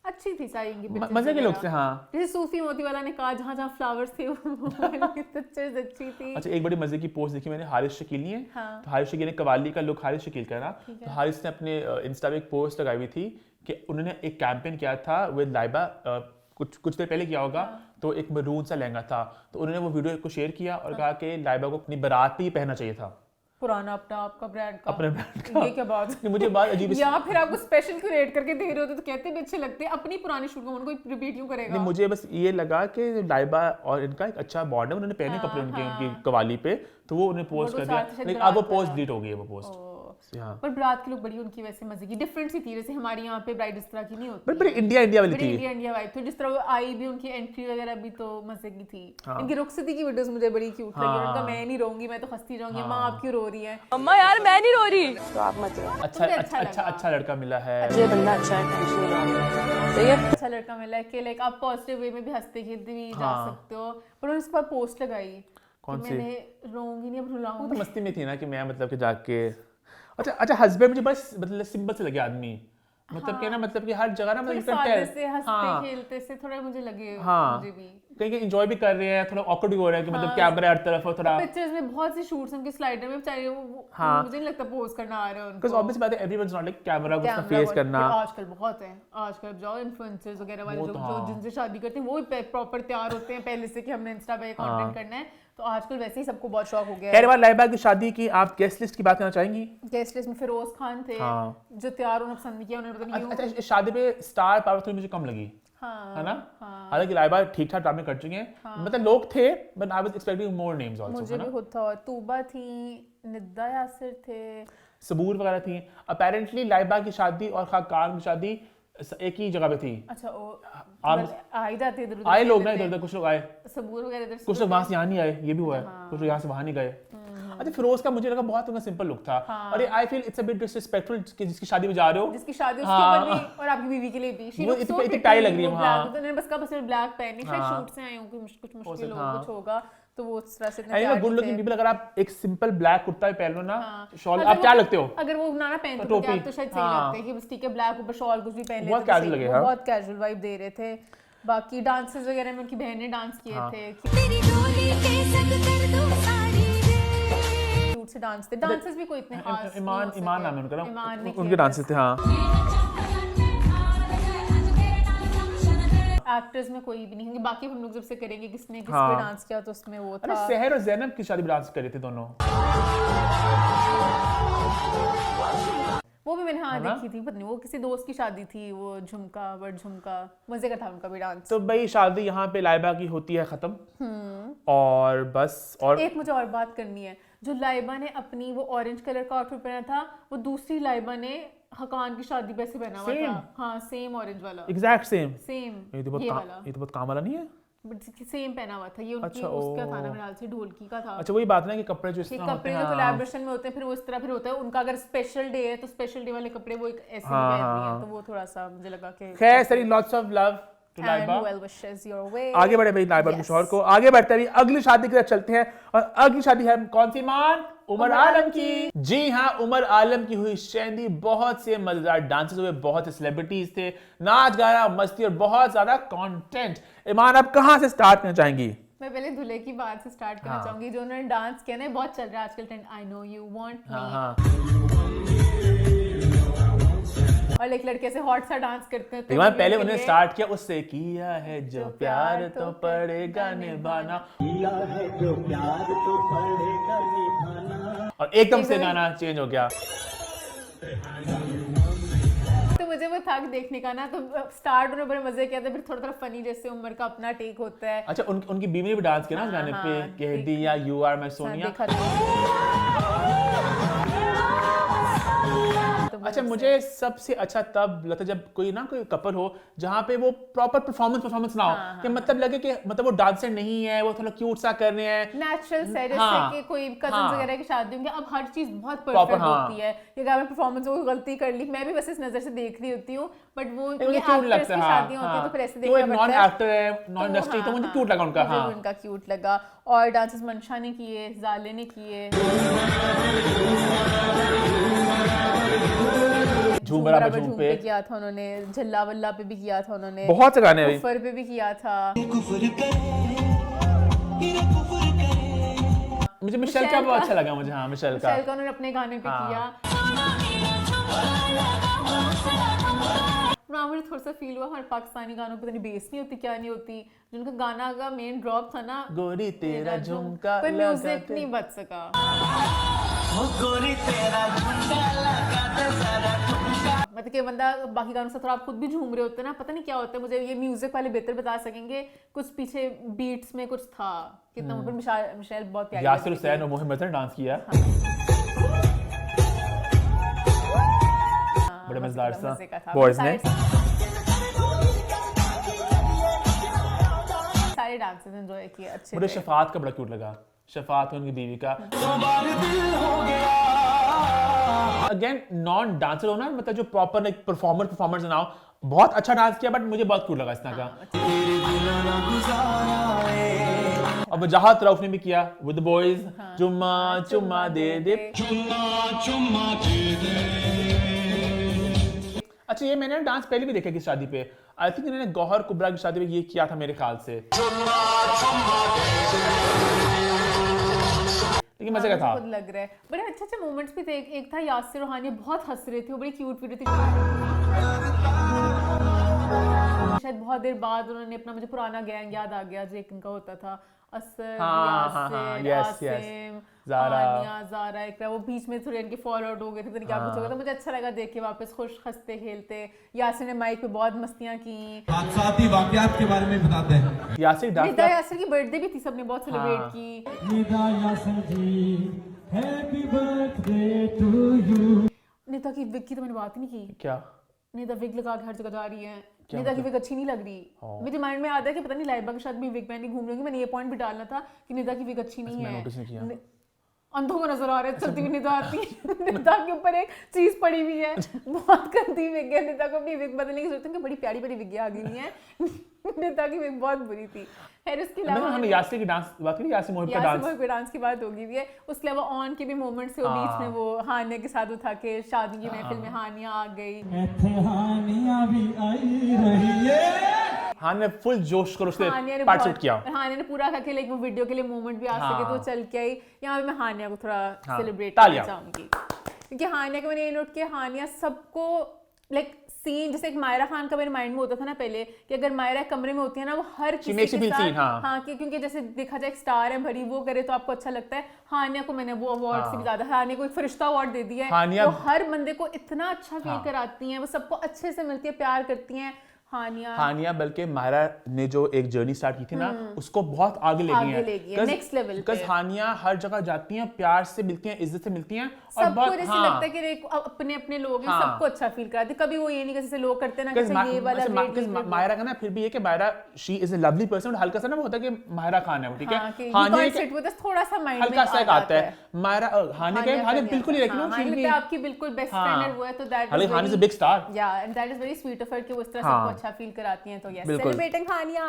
[SPEAKER 2] अच्छी थी सारी इनकी pictures
[SPEAKER 1] मजे के लोग
[SPEAKER 2] वगैरह।
[SPEAKER 1] थे, हाँ।
[SPEAKER 2] जैसे सूफी मोती वाला ने कहा जहाँ जहाँ फ्लावर्स थे वो पिक्चर्स अच्छी थी।
[SPEAKER 1] अच्छा, एक बड़ी मजे की पोस्ट देखी मैंने हारिस शकील ने,
[SPEAKER 2] हाँ।
[SPEAKER 1] तो हारिस शकील ने कवाली का लुक हारिस शकील का ना, तो हारिस ने अपने इंस्टा पे एक पोस्ट लगाई हुई थी कि उन्होंने एक कैंपेन किया था विद लाइबा, कुछ देर पहले किया होगा, तो एक मरून सा लहंगा था, तो उन्होंने वो वीडियो को शेयर किया और कहा कि लाइबा को अपनी बारात पे ही पहनना चाहिए था,
[SPEAKER 2] पुराना अपना आपका ब्रांड का,
[SPEAKER 1] अपने ब्रांड का।
[SPEAKER 2] ये क्या बात है?
[SPEAKER 1] मुझे बात अजीब
[SPEAKER 2] या फिर आपको स्पेशल क्यूरेट करके दे रहे होते तो कहते भी अच्छे लगते, अपनी पुरानी शूट को उनको रिपीट क्यों करेगा?
[SPEAKER 1] नहीं, मुझे बस ये लगा कि लाइबा और इनका एक अच्छा बॉन्ड है, उन्होंने पहने कपड़े उनकी कवाली पे, तो वो उन्हें पोस्ट कर दिया, लेकिन अब वो पोस्ट डिलीट हो गई है वो पोस्ट। हाँ।
[SPEAKER 2] पर बारात की लुक बड़ी उनकी वैसे मजे की डिफरेंट सी थी, जैसे हमारी यहाँ पे ब्राइड इस तरह की नहीं होती,
[SPEAKER 1] बड़ी इंडिया वाली थी,
[SPEAKER 2] इंडिया वाइब थी। जिस तरह वो आई भी, उनकी एंट्री वगैरह भी तो मजे की थी। इनकी रुखसती की वीडियोस मुझे बड़ी क्यूट लगी, उनका मैं नहीं रोऊंगी, मैं तो हंसती जाऊंगी, माँ आप क्यों रो रही है?
[SPEAKER 7] अम्मा यार मैं नहीं रो रही, तो आप मत रो।
[SPEAKER 1] अच्छा लड़का मिला है,
[SPEAKER 7] ये बंदा अच्छा है, टेंशन नहीं लो। सही है,
[SPEAKER 2] अच्छा लड़का मिला है कि लाइक आप पॉजिटिव वे में भी हंसते खेलते भी जा सकते हो। पर उन्होंने उसके बाद पोस्ट लगाई,
[SPEAKER 1] कौन सी?
[SPEAKER 2] मैंने रोऊंगी नहीं, अब
[SPEAKER 1] वो
[SPEAKER 2] रुलाऊंगी।
[SPEAKER 1] तो मस्ती में थी ना कि मैं मतलब कि जाके अच्छा हस्बैंड मुझे बस मतलब सिंपल से लगे आदमी, मतलब कि ना मतलब कि हर जगह ना
[SPEAKER 2] थोड़े
[SPEAKER 1] मतलब
[SPEAKER 2] सादे से हंसते खेलते से थोड़ा मुझे लगे,
[SPEAKER 1] हाँ।
[SPEAKER 2] मुझे भी
[SPEAKER 1] कहीं एंजॉय भी कर रहे हैं, थोड़ा ऑकवर्ड भी हो रहा है कि मतलब कैमरा हर तरफ और थोड़ा,
[SPEAKER 2] पिक्चर्स में बहुत सी शूट्स उनके स्लाइडर में बेचारे मुझे नहीं लगता पोज करना आ रहा है उनको,
[SPEAKER 1] बिकॉज़ ऑब्वियस बात है एवरीवनस नॉट लाइक कैमरा को
[SPEAKER 2] कैमरा
[SPEAKER 1] फेस
[SPEAKER 2] वाले-
[SPEAKER 1] करना।
[SPEAKER 2] पर आजकल बहुत है, आजकल जाओ इन्फ्लुएंसर्स वगैरह वाले जो जिनसे शादी करते हैं वो भी प्रॉपर तैयार होते हैं पहले से कि हमने इंस्टा पे कंटेंट करना है, तो आजकल वैसे ही सबको बहुत शौक हो गया है।
[SPEAKER 1] खैर बात लाइबा की शादी की आप गेस्ट लिस्ट की बात करना चाहेंगी?
[SPEAKER 2] गेस्ट लिस्ट में फिरोज खान थे, जो तैयार होना पसंद नहीं किया उन्होंने, पता नहीं क्यों।
[SPEAKER 1] अच्छा, इस शादी पे स्टार पावर थोड़ी मुझे कम लगी,
[SPEAKER 2] हाँ,
[SPEAKER 1] है ना? हालांकि लाइबा ठीक ठाक ड्रामे कर चुके हैं, मतलब लोग थे, but I was expecting more names also,
[SPEAKER 2] मुझे भी खुद था, तूबा थी, निद्दा यासिर थे,
[SPEAKER 1] सबूर वगैरह थी। अपेरेंटली लाइबा की शादी और खाकान की शादी एक ही जगह पे थी।
[SPEAKER 2] अच्छा वो
[SPEAKER 1] आप
[SPEAKER 2] आ ही जाते इधर
[SPEAKER 1] आए लोग ना इधर, कुछ लोग आए,
[SPEAKER 2] सबूर वगैरह इधर से
[SPEAKER 1] कुछ लोग वहां से यहाँ नहीं आए, ये भी हुआ है, कुछ लोग यहाँ से वहां नहीं गए। अच्छा, फिरोज का मुझे लगा बहुत उनका सिंपल लुक था, और ये I feel it's a bit disrespectful कि जिसकी शादी में जा रहे हो,
[SPEAKER 2] जिसकी शादी उसके ऊपर भी और आपकी बीवी के लिए भी,
[SPEAKER 1] वो इतनी टाई लग रही है वहाँ,
[SPEAKER 2] तो बस का बस ब्लैक पहनी, शायद शूट से आए होंगे, कुछ मुश्किल हो कुछ होगा, तो वो उस तरह से
[SPEAKER 1] एनीवे गुड लुकिंग पीपल, अगर आप एक सिंपल ब्लैक कुर्ता भी पहन लो ना, शॉल, आप क्या लगते हो?
[SPEAKER 2] अगर वो ना पहनते तो आप तो शायद सही लगते हैं कि बस ठीक है ब्लैक ऊपर शॉल कुछ भी पहन लेते,
[SPEAKER 1] बहुत कैजुअल लगे,
[SPEAKER 2] बहुत कैजुअल वाइब दे रहे थे। बाकी डांसेस वगैरह में उनकी बहनें डांस किए थे,
[SPEAKER 5] तेरी डोरी के संग कर दूं सारी रे।
[SPEAKER 2] क्यूट से डांस थे, डांसेस भी कोई इतने खास
[SPEAKER 1] ईमान नाम है उनका ना,
[SPEAKER 2] ईमान ने
[SPEAKER 1] उनके डांसेस थे, हाँ।
[SPEAKER 2] एक्टर्स में कोई भी नहीं, क्योंकि बाकी हम लोग जब से करेंगे किसने किस
[SPEAKER 1] हाँ।
[SPEAKER 2] पे डांस किया तो उसमें वो
[SPEAKER 1] अरे
[SPEAKER 2] था।
[SPEAKER 1] सहर और जैनब की शादी में डांस कर रहे थे दोनों।
[SPEAKER 2] वो भी मैंने हाँ
[SPEAKER 1] है ना?
[SPEAKER 2] देखी थी, पता नहीं वो किसी दोस्त की शादी थी, वो झुमका बट झुमका मजे का था उनका भी डांस।
[SPEAKER 1] तो भाई शादी यहाँ पे लाइबा की होती है खत्म और बस। और
[SPEAKER 2] एक मुझे और बात करनी है, जो लाइबा ने अपनी वो ऑरेंज कलर का आउटफिट पहना था, वो दूसरी लाइबा ने हकान की शादी पे ऐसे पहना हुआ
[SPEAKER 1] Same?
[SPEAKER 2] था। हाँ सेम ऑरेंज वाला,
[SPEAKER 1] एग्जैक्ट सेम।
[SPEAKER 2] सेम
[SPEAKER 1] ये तो
[SPEAKER 2] ये वाला,
[SPEAKER 1] ये तो बहुत काम वाला नहीं है।
[SPEAKER 2] बट सेम पहना हुआ था ये उनकी।
[SPEAKER 1] अच्छा,
[SPEAKER 2] उसका था
[SPEAKER 1] ओ।
[SPEAKER 2] ना मेरे ख्याल से ढोलकी का था।
[SPEAKER 1] अच्छा वही बात ना कि कपड़े जो इस
[SPEAKER 2] कि
[SPEAKER 1] तरह होते
[SPEAKER 2] कपड़े
[SPEAKER 1] हैं।
[SPEAKER 2] जो
[SPEAKER 1] हाँ।
[SPEAKER 2] कोलैबोरेशन में होते हैं फिर वो इस तरह फिर होता है उनका। अगर स्पेशल डे है तो स्पेशल डे वाले कपड़े वो एक ऐसे
[SPEAKER 1] हाँ,
[SPEAKER 2] नहीं पहनती
[SPEAKER 1] हाँ,
[SPEAKER 2] हैं, तो वो थोड़ा सा मुझे लगा कि
[SPEAKER 1] खैर सरी lots of love to
[SPEAKER 2] and
[SPEAKER 1] Laiba.
[SPEAKER 2] well wishes your way।
[SPEAKER 1] आगे बढ़े भाई लाइबा
[SPEAKER 2] Yes.
[SPEAKER 1] किशोर को। आगे बढ़ते हैं अगली शादी की तरफ चलते हैं और अगली शादी है कौन सी मान? उमर आलम की। जी हाँ, उमर आलम की हुई शेंदी। बहुत से मजेदार डांसेस हुए, बहुत से सेलिब्रिटीज थे, नाच गाना मस्ती और बहुत ज्यादा कंटेंट। ईमान आप कहाँ से स्टार्ट करना चाहेंगी?
[SPEAKER 2] मैं पहले दूल्हे की बात से स्टार्ट करना
[SPEAKER 1] हाँ।
[SPEAKER 2] चाहूंगी। जो उन्होंने डांस किया ना बहुत चल रहा है आजकल trend, I know you want me.
[SPEAKER 1] हाँ
[SPEAKER 2] और एक लड़के से हॉट सा डांस करते हैं तो
[SPEAKER 1] ईमान
[SPEAKER 2] वो
[SPEAKER 1] पहले
[SPEAKER 2] उनके
[SPEAKER 1] उन्हें
[SPEAKER 2] लिए-
[SPEAKER 1] स्टार्ट किया उससे किया है जो
[SPEAKER 2] जो
[SPEAKER 1] प्यार
[SPEAKER 2] प्यार
[SPEAKER 1] तो
[SPEAKER 2] तो
[SPEAKER 1] पड़ेगा
[SPEAKER 2] पड़ेगा
[SPEAKER 1] निभाना।
[SPEAKER 2] निभाना।
[SPEAKER 1] और एकदम से
[SPEAKER 2] एकदम-
[SPEAKER 1] गाना चेंज हो गया।
[SPEAKER 2] तो मुझे वो था कि देखने का ना, तो स्टार्ट उन्होंने बड़े मजे किया था, फिर थोड़ा थोड़ा फनी जैसे उमर का अपना टेक होता है।
[SPEAKER 1] अच्छा उनकी बीवी ने भी डांस किया ना उस गाने
[SPEAKER 2] हाँ,
[SPEAKER 1] पे,
[SPEAKER 2] हाँ,
[SPEAKER 1] कह दिया यू आर माय सोनिया।
[SPEAKER 2] देखा था। तो
[SPEAKER 1] अच्छा मुझे सबसे अच्छा तब लगता है जब कोई ना कोई कपल हो जहाँ पे वो प्रॉपर परफॉर्मेंस ना हो,
[SPEAKER 2] हाँ,
[SPEAKER 1] कि मतलब लगे कि मतलब वो डांसर नहीं है, वो थोड़ा क्यूट सा कर रहे हैं।
[SPEAKER 2] नेचुरल से जैसे
[SPEAKER 1] हाँ,
[SPEAKER 2] कि कोई कजन
[SPEAKER 1] हाँ।
[SPEAKER 2] वगैरह की शादी होंगी, अब हर चीज बहुत
[SPEAKER 1] Proper,
[SPEAKER 2] परफेक्ट
[SPEAKER 1] हाँ।
[SPEAKER 2] होती है कि अगर मैं परफॉर्मेंस में कोई गलती कर ली, मैं भी बस इस नजर से देख रही होती हूँ, बट वो
[SPEAKER 1] मुझे
[SPEAKER 2] ये
[SPEAKER 1] क्यूट
[SPEAKER 2] actors
[SPEAKER 1] लगता
[SPEAKER 2] की
[SPEAKER 1] है।
[SPEAKER 2] शादियां होती हैं
[SPEAKER 1] हाँ,
[SPEAKER 2] तो फिर ऐसे
[SPEAKER 1] कि वो
[SPEAKER 2] देखना
[SPEAKER 1] एक
[SPEAKER 2] पड़ता
[SPEAKER 1] नॉन
[SPEAKER 2] है।
[SPEAKER 1] एक्टर है, नॉन इंडस्ट्री, तो मुझे क्यूट लगा उनका।
[SPEAKER 2] मुझे
[SPEAKER 1] हाँ
[SPEAKER 2] भी उनका क्यूट लगा। और डांसेस मंशा ने किए, जाले ने किए,
[SPEAKER 1] झूम बराबर झूम
[SPEAKER 2] झूम
[SPEAKER 1] पे
[SPEAKER 2] पे किया था उन्होंने, झल्ला वल्ला पे भी किया था उन्होंने,
[SPEAKER 1] बहुत से गाने हैं भाई।
[SPEAKER 2] कुफर पे भी किया था।
[SPEAKER 1] मुझे मिशेल का बहुत अच्छा लगा मुझे। हाँ मिशेल का।
[SPEAKER 2] मिशेल का उन्होंने अपने गाने पे
[SPEAKER 1] हाँ।
[SPEAKER 2] किया। मुझे थोड़ा सा फील हुआ हमारे पाकिस्तानी गानों पे बेस नहीं होती, क्या नहीं होती। जिनका गाना का मेन ड्रॉप था ना,
[SPEAKER 1] गोरी तेरा झुमका
[SPEAKER 2] कोई म्यूजिक
[SPEAKER 1] लगाते-
[SPEAKER 2] नहीं बच सका। मतलब कि बंदा बाकी गानों से थोड़ा आप खुद भी झूम रहे होते हैं ना, पता नहीं क्या होता है। मुझे ये म्यूजिक वाले बेहतर बता सकेंगे, कुछ पीछे बीट्स में कुछ था कितना। पर मिशेल बहुत प्यारी
[SPEAKER 1] यासिर
[SPEAKER 2] लगी थी।
[SPEAKER 1] हुसैन और मोहित मजहर ने डांस किया।
[SPEAKER 2] हाँ,
[SPEAKER 1] बड़े
[SPEAKER 2] मस्त
[SPEAKER 1] मजेदार
[SPEAKER 2] था,
[SPEAKER 1] सा
[SPEAKER 2] मजे का था।
[SPEAKER 1] बॉयज ने।
[SPEAKER 2] सारे डांसेस एंजॉय किए, अच्छे
[SPEAKER 1] मुझे
[SPEAKER 2] थे।
[SPEAKER 1] शफात का बड़ा क्यूट लगा। शफात उनकी बीवी का। अगेन नॉन डांसर हो ना, मतलब जो प्रॉपर एक परफॉर्मर्स ना हो, बहुत अच्छा डांस किया, बट मुझे बहुत क्यूट लगा इस तरह का। और वजाहत रऊफ ने भी किया विद बॉयज, चुम्मा चुम्मा दे दे। अच्छा ये मैंने डांस पहले भी देखा कि शादी पे, आई थिंक इन्होंने गौहर कुबरा की शादी में ये किया था मेरे ख्याल से, लेकिन मजे का था।
[SPEAKER 2] खुद लग रहा है। बड़े अच्छे अच्छे मोमेंट्स भी थे। एक था यासिर और हानिया बहुत हंस रहे थे, वो बड़ी क्यूट वीडियो थी। शायद बहुत देर बाद उन्होंने अपना, मुझे पुराना गैंग याद आ गया जो एक इनका होता था, असद, यासिर,
[SPEAKER 1] yes,
[SPEAKER 2] आसिम,
[SPEAKER 1] ज़ारा।
[SPEAKER 2] हानिया, ज़ारा, इकरा। वो बीच में थोड़े इनके फॉल आउट हो गए थे, पता नहीं क्या कुछ हो गया था। मुझे अच्छा लगा देख के, वापस खुश हंसते खेलते। यासिर ने माइक पे बहुत मस्तियां की।
[SPEAKER 8] हादसाती वाकयात के बारे में बताते हैं।
[SPEAKER 1] यासिर डांस
[SPEAKER 2] निदा यासिर की बर्थडे भी थी, सबने बहुत सेलिब्रेट
[SPEAKER 1] हाँ।
[SPEAKER 2] की।
[SPEAKER 8] Nida Yasir ji, happy birthday to you.
[SPEAKER 2] Nida की विग की तो मैंने बात ही नहीं की।
[SPEAKER 1] क्या
[SPEAKER 2] निदा विग लगा के हर जगह जा रही है।
[SPEAKER 1] क्या
[SPEAKER 2] निदा की
[SPEAKER 1] मतलब?
[SPEAKER 2] विग अच्छी नहीं लग रही। मेरे माइंड में आता है कि पता नहीं लाइबा के साथ भी विग पहन के घूम रही होंगी। मैंने ये पॉइंट भी डालना था कि निदा की विग अच्छी नहीं
[SPEAKER 1] मैं
[SPEAKER 2] है।
[SPEAKER 1] नोटिस नहीं किया।
[SPEAKER 2] अंधों को नजर आ रहा है चलती हुई निदा आती है। निदा के ऊपर एक चीज पड़ी हुई है, बहुत गंदी विग है। निदा को अपनी विग बदलने की जरूरत है कि बड़ी प्यारी प्यारी विग आ गई हुई है। निदा की विग बहुत बुरी थी। फिर उसके अलावा
[SPEAKER 1] हमने यासिर की डांस बात करी, यासिर मोहित का
[SPEAKER 2] यासिर
[SPEAKER 1] डांस।
[SPEAKER 2] मोहित के डांस की बात होगी भी है। उसके अलावा ऑन के भी मोमेंट्स थे, वो बीच में वो हानिया के साथ उठा के शादी की महफिल में हानिया आ गई।
[SPEAKER 8] हानिया भी आई रही है।
[SPEAKER 1] हाँ ने फुल जोश कर उसने
[SPEAKER 2] हानिया ने
[SPEAKER 1] पार्टिसिपेट किया।
[SPEAKER 2] हानिया ने पूरा करके लाइक वो वीडियो के लिए मोमेंट भी आ सके तो
[SPEAKER 1] हाँ।
[SPEAKER 2] चल के आई। यहाँ पे मैं हानिया को थोड़ा
[SPEAKER 1] हाँ,
[SPEAKER 2] सेलिब्रेट करना
[SPEAKER 1] तालियां।
[SPEAKER 2] चाहूंगी, क्योंकि हानिया के मैंने ये नोट किया, हानिया सबको लाइक सीन, जैसे एक मायरा खान का मेरे माइंड में होता था ना पहले कि अगर मायरा कमरे में होती है ना वो हर किसी
[SPEAKER 1] makes you
[SPEAKER 2] के
[SPEAKER 1] feel
[SPEAKER 2] साथ
[SPEAKER 1] seen, हाँ।
[SPEAKER 2] हाँ क्योंकि जैसे देखा जाए एक स्टार है भरी, वो करे तो आपको अच्छा लगता है। हानिया को मैंने वो अवार्ड से भी ज्यादा, हानिया को एक फरिश्ता अवार्ड दे दिया है,
[SPEAKER 1] हानिया-
[SPEAKER 2] वो हर बंदे को इतना अच्छा फील कराती हैं, वो सबको अच्छे से मिलती है, प्यार करती हैं। हानिया
[SPEAKER 1] बल्कि मायरा ने जो एक जर्नी स्टार्ट की थी ना उसको बहुत आगे ले
[SPEAKER 2] आगे ले गई है, next level पे।
[SPEAKER 1] हानिया हर जगह जाती हैं, प्यार से मिलती हैं, इज्जत से मिलती हैं और
[SPEAKER 2] सबको
[SPEAKER 1] बहुत
[SPEAKER 2] जैसे लगता है कि अपने अपने लोग हैं, सबको अच्छा फील कराते, कभी वो ये नहीं जैसे लोग करते ना कि ये वाला
[SPEAKER 1] मायरा का ना फिर भी ये कि Myra she is a lovely person, हल्का सा ना वो होता है कि मायरा खान है वो, ठीक है,
[SPEAKER 2] हानिया थोड़ा सा माइंड में
[SPEAKER 1] हल्का सा आता है मायरा, हानिया बिल्कुल ही लेकिन
[SPEAKER 2] आपकी बिल्कुल बेस्ट फ्रेंड है वो है, तो दैट
[SPEAKER 1] हालांकि हानिया इज अ बिग स्टार,
[SPEAKER 2] या and that is very sweet of her कि वो इस तरह सबको अच्छा फील कराती हैं, तो यस सेलिब्रेटिंग हानिया।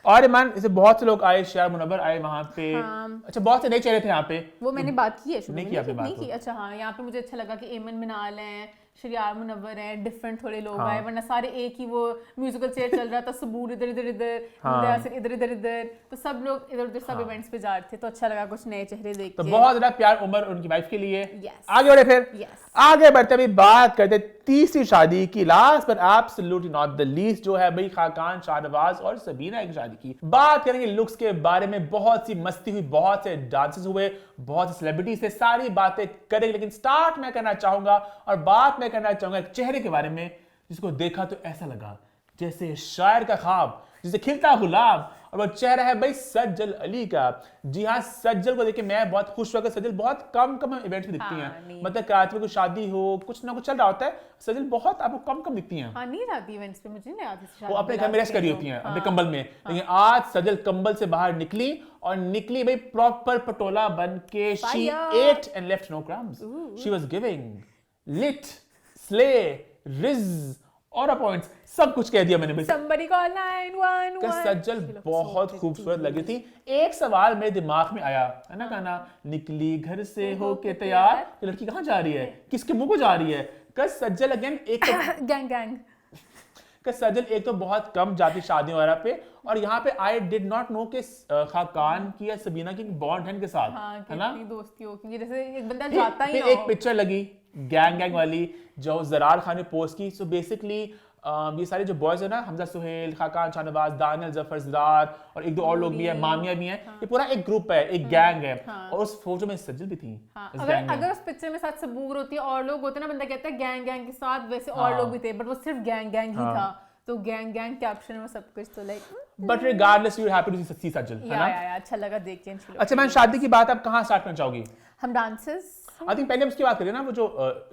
[SPEAKER 1] और ईमान इसे बहुत से लोग आए, शायर मुनव्वर आए वहां पे, अच्छा बहुत से नए चेहरे थे यहाँ पे,
[SPEAKER 2] वो मैंने बात की है शुरू में,
[SPEAKER 1] नहीं की आपने बात
[SPEAKER 2] नहीं की, अच्छा हाँ यहाँ पे मुझे अच्छा लगा कि एमन मिनाल हैं, शरियार मुनव्वर हैं, डिफरेंट थोड़े लोग आए, वरना सारे एक ही वो म्यूजिकल चेयर चल रहा था, सबूर इधर इधर इधर इधर इधर, तो सब लोग इधर उधर सब इवेंट्स पे जा रहे थे, तो अच्छा लगा कुछ नए चेहरे देख के।
[SPEAKER 1] तो बहुत ज्यादा प्यार उमर उनकी वाइफ के लिए।
[SPEAKER 2] Yes.
[SPEAKER 1] आगे बढ़े फिर
[SPEAKER 2] Yes.
[SPEAKER 1] आगे बढ़ते भी बात करते तीसरी शादी की, लास्ट पर एब्सोल्युटली नॉट द लीस्ट, जो है भाई खाकान शाहनवाज और सबीना की शादी की। बात करेंगे लुक्स के बारे में, बहुत सी मस्ती हुई, बहुत से डांसेस हुए, बहुत से सेलिब्रिटीज थे, सारी बातें करेंगे, लेकिन स्टार्ट मैं करना चाहूंगा और बात मैं करना चाहूंगा एक चेहरे के बारे में जिसको देखा तो ऐसा लगा जैसे शायर का ख्वाब, जैसे खिलता गुलाब, और वो चेहरा है भाई सज्जल अली का। जी हाँ, सज्जल को देख के मैं बहुत खुश हुआ कि सज्जल बहुत कम इवेंट्स में दिखती हैं, मतलब कराची में कोई शादी हो, कुछ ना कुछ चल रहा होता है, सज्जल बहुत आपको कम दिखती हैं।
[SPEAKER 2] हाँ नहीं जाती इवेंट्स पे, मुझे नहीं आती,
[SPEAKER 1] वो अपने घर में रेस्ट करी होती हैं अपने कंबल में, लेकिन आज सज्जल कंबल से बाहर निकली और निकली भाई प्रॉपर पटोला बन के, she ate and left no crumbs, she was giving lit slay rizz और पॉइंट्स, सब कुछ कह दिया मैंने भाई।
[SPEAKER 2] Somebody call 911।
[SPEAKER 1] सज्जल बहुत खूबसूरत लगी थी। एक सवाल मेरे दिमाग में आया है ना, गाना निकली घर से होके तैयार, ये लड़की कहाँ जा रही है, किसके मुंह को जा रही है? कस सज्जल अगेन एक
[SPEAKER 2] गैंग
[SPEAKER 1] सज्जल एक तो बहुत कम जाती शादियों वगैरह पे, और यहाँ पे आई डिड नॉट नो कि खाकान की या सबीना की बॉन्ड है इनके साथ, है ना,
[SPEAKER 2] दोस्ती हो, क्योंकि जैसे एक बंदा जाता ही ना
[SPEAKER 1] एक पिक्चर लगी गैंग वाली जो जरार खान ने पोस्ट की। सो बेसिकली ये सारे जो बॉयज है ना, हमजा सुहेल, खाकान शाहनवाज, दानियल जफर जरार और एक दो और लोग भी हैं, मामिया भी हैं, ये पूरा एक ग्रुप है, एक गैंग है, और उस फोटो में सज्जल भी थी।
[SPEAKER 2] अगर उस पिक्चर में साथ सबूर होती है और लोग होते ना, बंदा कहता है गैंग के साथ, वैसे और लोग भी थे, बट वो सिर्फ गैंग ही था, तो गैंग कैप्शन में सब कुछ, तो like
[SPEAKER 1] but regardless you happy to see Sajal, है ना,
[SPEAKER 2] अच्छा लगा देख के।
[SPEAKER 1] अच्छा मैं शादी की बात आप कहाँ स्टार्ट करना चाहोगी?
[SPEAKER 2] हम डांसेस,
[SPEAKER 1] आई थिंक पहले उसकी बात करें ना, वो जो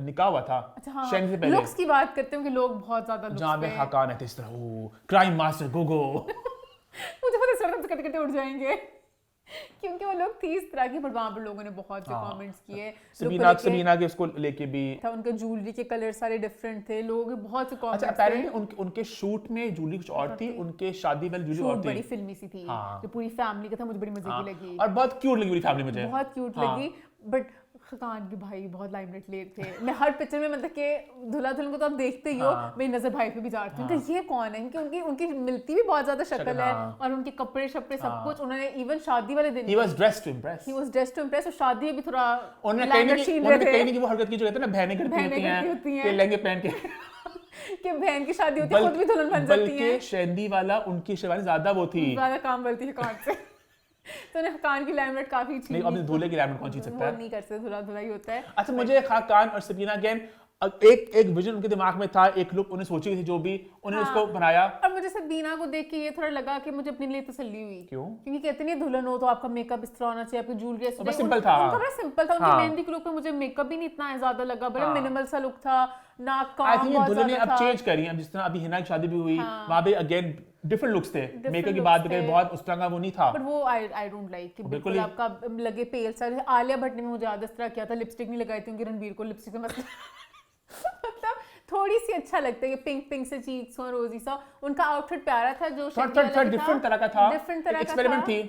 [SPEAKER 1] निकाह हुआ था,
[SPEAKER 2] अच्छा हाँ,
[SPEAKER 1] शैन से पहले
[SPEAKER 2] लुक्स की बात करते हैं कि लोग बहुत ज्यादा लुक्स
[SPEAKER 1] जहाँ पे खाकान है इस तरह, ओ क्राइम मास्टर गो
[SPEAKER 2] मुझे पता सर से कट उड़ जाएंगे क्योंकि वो लोग थी इस तरह की, बट वहां पर लोगों ने बहुत से कमेंट्स किए,
[SPEAKER 1] सबीना के उसको लेके भी
[SPEAKER 2] था, उनका ज्वेलरी के कलर सारे डिफरेंट थे, लोग बहुत से कमेंट्स।
[SPEAKER 1] अच्छा अपेरेंटली उनके शूट में ज्वेलरी कुछ और थी, उनके शादी वाली ज्वेलरी और थी,
[SPEAKER 2] बड़ी फिल्मी सी थी, जो पूरी फैमिली का था, मुझे बड़ी मजे की लगी
[SPEAKER 1] और बहुत क्यूट लगी पूरी फैमिली, मुझे
[SPEAKER 2] बहुत क्यूट लगी। बट खाकान के भाई बहुत लाइमलाइट ले थे, मैं हर पिक्चर में मतलब कि दूल्हा दुल्हन को तो आप देखते ही हो, मेरी नजर भाई पे भी जाती हूँ कि ये कौन है, क्योंकि उनकी मिलती भी बहुत ज्यादा शक्ल है, और उनके कपड़े शपड़े सब कुछ, उन्होंने इवन शादी वाले दिन
[SPEAKER 1] he was dressed to impress,
[SPEAKER 2] और शादी में भी थोड़ा
[SPEAKER 1] उन्होंने कहीं नहीं वो हरकत की जो कहते हैं ना, बहनें करती होती हैं कि लहंगे पहन के
[SPEAKER 2] कि बहन की शादी होती है, खुद भी दुल्हन बन जाती है,
[SPEAKER 1] बल्कि शेंदी वाला उनकी शेरवानी ज्यादा वो थी,
[SPEAKER 2] ज्यादा काम करती है कान से तो ने खाकान की लाइमलाइट काफी छीनी,
[SPEAKER 1] नहीं अब दूल्हे की लाइमलाइट कौन छीन सकता है,
[SPEAKER 2] वो नहीं कर सकते, दूल्हा ही होता है।
[SPEAKER 1] अच्छा मुझे खाकान और सबीना अगेन एक विजन उनके दिमाग में था, एक लुक उन्हें सोची थी, जो भी उन्हें उसको बनाया,
[SPEAKER 2] और मुझे सबीना को देख के ये थोड़ा लगा कि मुझे अपने लिए तसल्ली हुई,
[SPEAKER 1] क्यों?
[SPEAKER 2] क्योंकि कहते नहीं दुल्हन हो तो आपका मेकअप इस तरह होना चाहिए, आपकी ज्वेलरी ऐसे,
[SPEAKER 1] सिंपल था,
[SPEAKER 2] उनका बड़ा सिंपल था, उनकी मेहंदी के लुक पे मुझे मेकअप भी नहीं इतना ज्यादा लगा, बड़ा मिनिमल सा लुक था, नाक काम बहुत
[SPEAKER 1] दुल्हन ने
[SPEAKER 2] ज्यादा
[SPEAKER 1] अब
[SPEAKER 2] था।
[SPEAKER 1] चेंज करी है, जिस तरह अभी हिना की शादी भी हुई, वहां पे अगेन डिफरेंट लुक्स थे, मेकअप की बात करें बहुत उस तरह का वो नहीं था,
[SPEAKER 2] बट वो आई डोंट लाइक कि बिल्कुल आपका लगे पेल सा। आलिया भट्ट ने मुझे याद इस तरह किया था, लिपस्टिक नहीं लगाई थी, उनकी रणबीर को लिपस्टिक से मतलब थोड़ी सी अच्छा लगता है कि पिंक से चीक्स और रोजी सा, उनका आउटफिट प्यारा था, जो
[SPEAKER 1] डिफरेंट तरह का था,
[SPEAKER 2] डिफरेंट तरह का
[SPEAKER 1] एक्सपेरिमेंट थी,